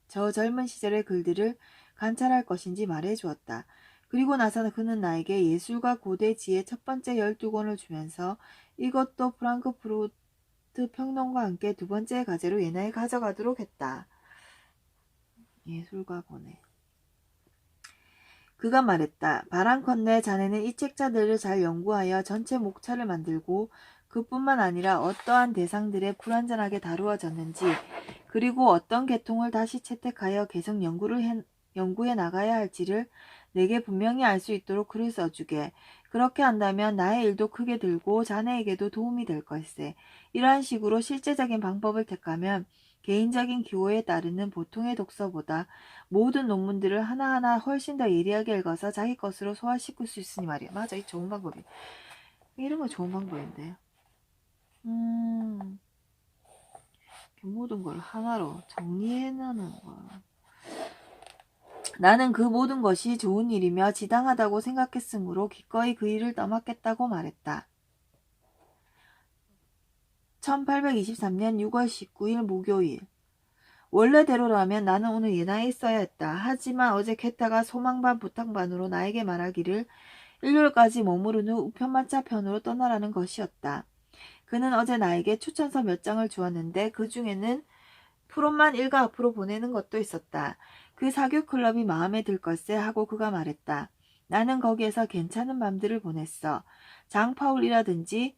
저 젊은 시절의 글들을 관찰할 것인지 말해주었다. 그리고 나서 그는 나에게 예술과 고대 지의 첫 번째 12권을 주면서 이것도 프랑크푸르트 평론과 함께 2번째 과제로 예나에 가져가도록 했다. 예술과 고대. 그가 말했다. 바람컨대 자네는 이 책자들을 잘 연구하여 전체 목차를 만들고 그뿐만 아니라 어떠한 대상들에 불완전하게 다루어졌는지 그리고 어떤 계통을 다시 채택하여 계속 연구해 나가야 할지를 내게 분명히 알 수 있도록 글을 써주게. 그렇게 한다면 나의 일도 크게 들고 자네에게도 도움이 될 걸세. 이러한 식으로 실제적인 방법을 택하면 개인적인 기호에 따르는 보통의 독서보다 모든 논문들을 하나하나 훨씬 더 예리하게 읽어서 자기 것으로 소화시킬 수 있으니 말이야. 맞아, 이 좋은 방법이야. 이런 거 좋은 방법인데요. 모든 걸 하나로 정리해놓는 거. 나는 그 모든 것이 좋은 일이며 지당하다고 생각했으므로 기꺼이 그 일을 떠맡겠다고 말했다. 1823년 6월 19일 목요일. 원래대로라면 나는 오늘 예나에 있어야 했다. 하지만 어제 게타가 소망 반 부탁 반으로 나에게 말하기를 일요일까지 머무른 후 우편마차 편으로 떠나라는 것이었다. 그는 어제 나에게 추천서 몇 장을 주었는데 그 중에는 프롬만 일가 앞으로 보내는 것도 있었다. 그 사교 클럽이 마음에 들 걸세 하고 그가 말했다. 나는 거기에서 괜찮은 밤들을 보냈어. 장 파울이라든지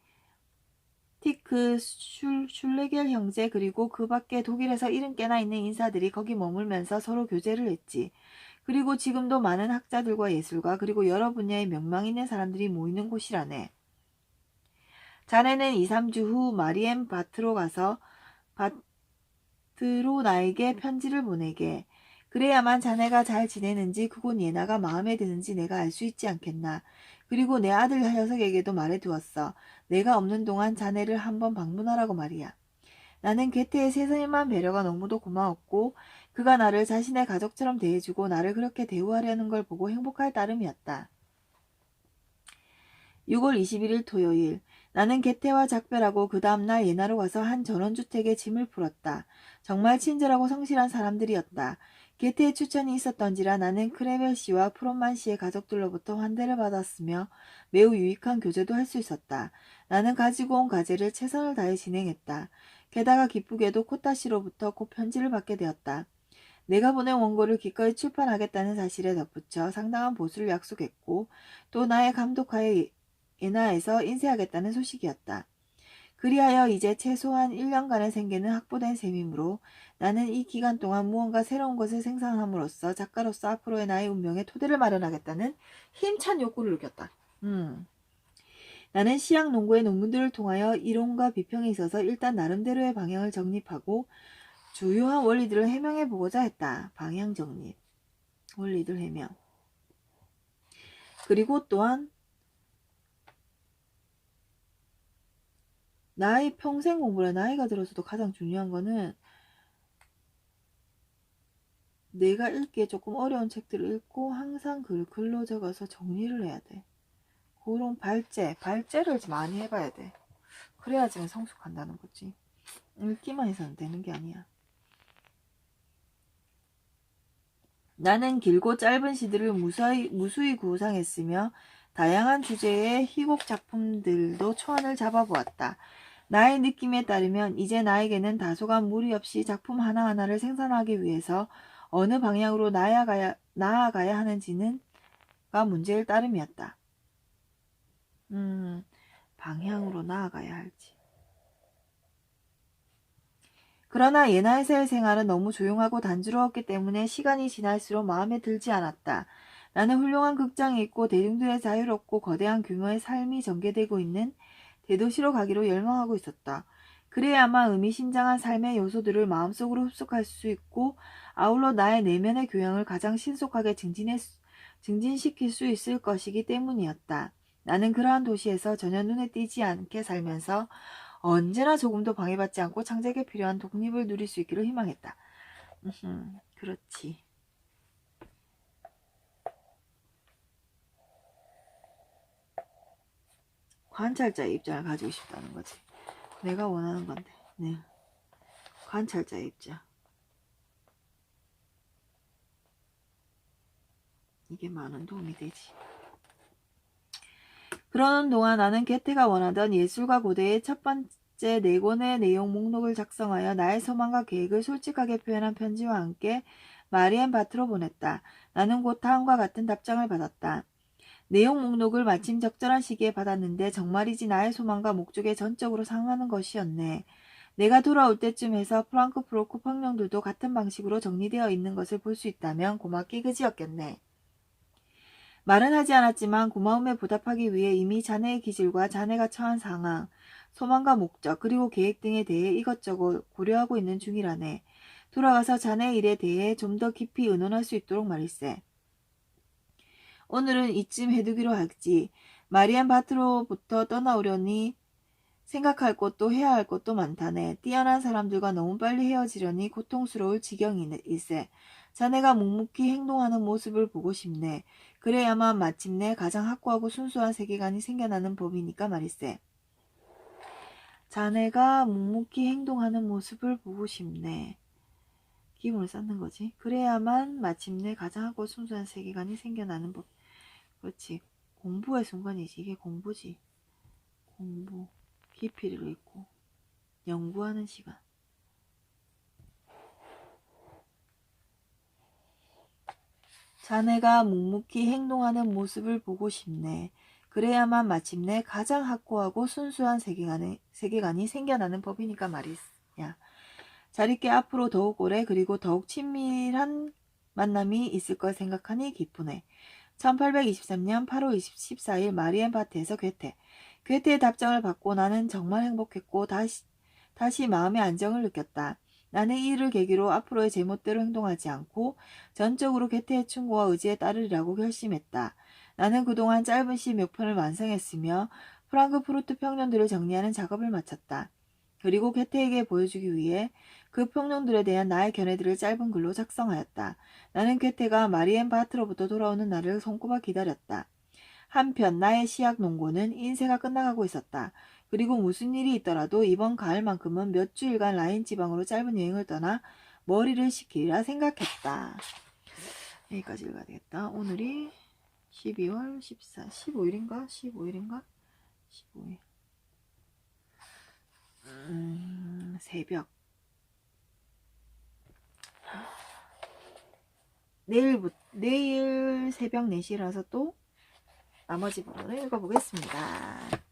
티크 슐레겔 형제 그리고 그 밖에 독일에서 70개나 있는 인사들이 거기 머물면서 서로 교제를 했지. 그리고 지금도 많은 학자들과 예술가 그리고 여러 분야의 명망 있는 사람들이 모이는 곳이라네. 자네는 2, 3주 후 마리엠 밭으로 가서 밭으로 나에게 편지를 보내게. 그래야만 자네가 잘 지내는지 그곳 예나가 마음에 드는지 내가 알 수 있지 않겠나. 그리고 내 아들 녀석에게도 말해두었어. 내가 없는 동안 자네를 한번 방문하라고 말이야. 나는 괴테의 세심한 배려가 너무도 고마웠고 그가 나를 자신의 가족처럼 대해주고 나를 그렇게 대우하려는 걸 보고 행복할 따름이었다. 6월 21일 토요일. 나는 개태와 작별하고 그 다음날 예나로 가서 한 전원주택에 짐을 풀었다. 정말 친절하고 성실한 사람들이었다. 개태의 추천이 있었던지라 나는 크레벨 씨와 프롬만 씨의 가족들로부터 환대를 받았으며 매우 유익한 교제도 할 수 있었다. 나는 가지고 온 과제를 최선을 다해 진행했다. 게다가 기쁘게도 코타 씨로부터 곧 편지를 받게 되었다. 내가 보낸 원고를 기꺼이 출판하겠다는 사실에 덧붙여 상당한 보수를 약속했고 또 나의 감독하에 예나에서 인쇄하겠다는 소식이었다. 그리하여 이제 최소한 1년간의 생계는 확보된 셈이므로 나는 이 기간 동안 무언가 새로운 것을 생산함으로써 작가로서 앞으로의 나의 운명에 토대를 마련하겠다는 힘찬 욕구를 느꼈다. 나는 시향 농구의 논문들을 통하여 이론과 비평에 있어서 일단 나름대로의 방향을 정립하고 주요한 원리들을 해명해 보고자 했다. 방향 정립, 원리들 해명. 그리고 또한 나의 평생 공부를 나이가 들어서도 가장 중요한 거는 내가 읽기에 조금 어려운 책들을 읽고 항상 글로 적어서 정리를 해야 돼. 그런 발제를 많이 해봐야 돼. 그래야지만 성숙한다는 거지. 읽기만 해서는 되는 게 아니야. 나는 길고 짧은 시들을 무수히 구상했으며 다양한 주제의 희곡 작품들도 초안을 잡아보았다. 나의 느낌에 따르면 이제 나에게는 다소간 무리 없이 작품 하나하나를 생산하기 위해서 어느 방향으로 나아가야 하는지가 문제일 따름이었다. 방향으로 나아가야 할지. 그러나 예나에서의 생활은 너무 조용하고 단조로웠기 때문에 시간이 지날수록 마음에 들지 않았다. 나는 훌륭한 극장이 있고 대중들의 자유롭고 거대한 규모의 삶이 전개되고 있는 대도시로 가기로 열망하고 있었다. 그래야만 의미심장한 삶의 요소들을 마음속으로 흡수할 수 있고 아울러 나의 내면의 교양을 가장 신속하게 증진시킬 수 있을 것이기 때문이었다. 나는 그러한 도시에서 전혀 눈에 띄지 않게 살면서 언제나 조금도 방해받지 않고 창작에 필요한 독립을 누릴 수 있기를 희망했다. 그렇지. 관찰자의 입장을 가지고 싶다는 거지. 내가 원하는 건데. 네. 관찰자의 입장. 이게 많은 도움이 되지. 그러는 동안 나는 개태가 원하던 예술과 고대의 첫 번째 4권의 내용 목록을 작성하여 나의 소망과 계획을 솔직하게 표현한 편지와 함께 마리앤 밭으로 보냈다. 나는 곧 다음과 같은 답장을 받았다. 내용 목록을 마침 적절한 시기에 받았는데 정말이지 나의 소망과 목적에 전적으로 상하는 것이었네. 내가 돌아올 때쯤 해서 프랑크푸르트 평령들도 같은 방식으로 정리되어 있는 것을 볼 수 있다면 고맙기 그지였겠네. 말은 하지 않았지만 고마움에 보답하기 위해 이미 자네의 기질과 자네가 처한 상황, 소망과 목적, 그리고 계획 등에 대해 이것저것 고려하고 있는 중이라네. 돌아가서 자네의 일에 대해 좀 더 깊이 의논할 수 있도록 말일세. 오늘은 이쯤 해두기로 하지. 마리안 밭으로부터 떠나오려니 생각할 것도 해야 할 것도 많다네. 뛰어난 사람들과 너무 빨리 헤어지려니 고통스러울 지경일세. 자네가 묵묵히 행동하는 모습을 보고 싶네. 그래야만 마침내 가장 확고하고 순수한 세계관이 생겨나는 법이니까 말일세. 자네가 묵묵히 행동하는 모습을 보고 싶네. 기분을 쌓는 거지. 그래야만 마침내 가장 확고하고 순수한 세계관이 생겨나는 법. 그렇지. 공부의 순간이지. 이게 공부지. 공부. 깊이를 있고 연구하는 시간. 자네가 묵묵히 행동하는 모습을 보고 싶네. 그래야만 마침내 가장 확고하고 순수한 세계관이 생겨나는 법이니까 말이야. 자리께 앞으로 더욱 오래 그리고 더욱 친밀한 만남이 있을 걸 생각하니 기쁘네. 1823년 8월 14일 마리엔 밭에서 괴테. 괴테의 답장을 받고 나는 정말 행복했고 다시 마음의 안정을 느꼈다. 나는 이 일을 계기로 앞으로의 제멋대로 행동하지 않고 전적으로 괴테의 충고와 의지에 따르리라고 결심했다. 나는 그동안 짧은 시 몇 편을 완성했으며 프랑크푸르트 평년들을 정리하는 작업을 마쳤다. 그리고 괴테에게 보여주기 위해 그 평론들에 대한 나의 견해들을 짧은 글로 작성하였다. 나는 괴테가 마리엔 바트로부터 돌아오는 날을 손꼽아 기다렸다. 한편 나의 시약 농고는 인쇄가 끝나가고 있었다. 그리고 무슨 일이 있더라도 이번 가을만큼은 몇 주일간 라인 지방으로 짧은 여행을 떠나 머리를 식히리라 생각했다. 여기까지 읽어야 되겠다. 오늘이 12월 14, 15일인가? 15일인가? 15일. 새벽. 내일 새벽 4시라서 또 나머지 부분을 읽어보겠습니다.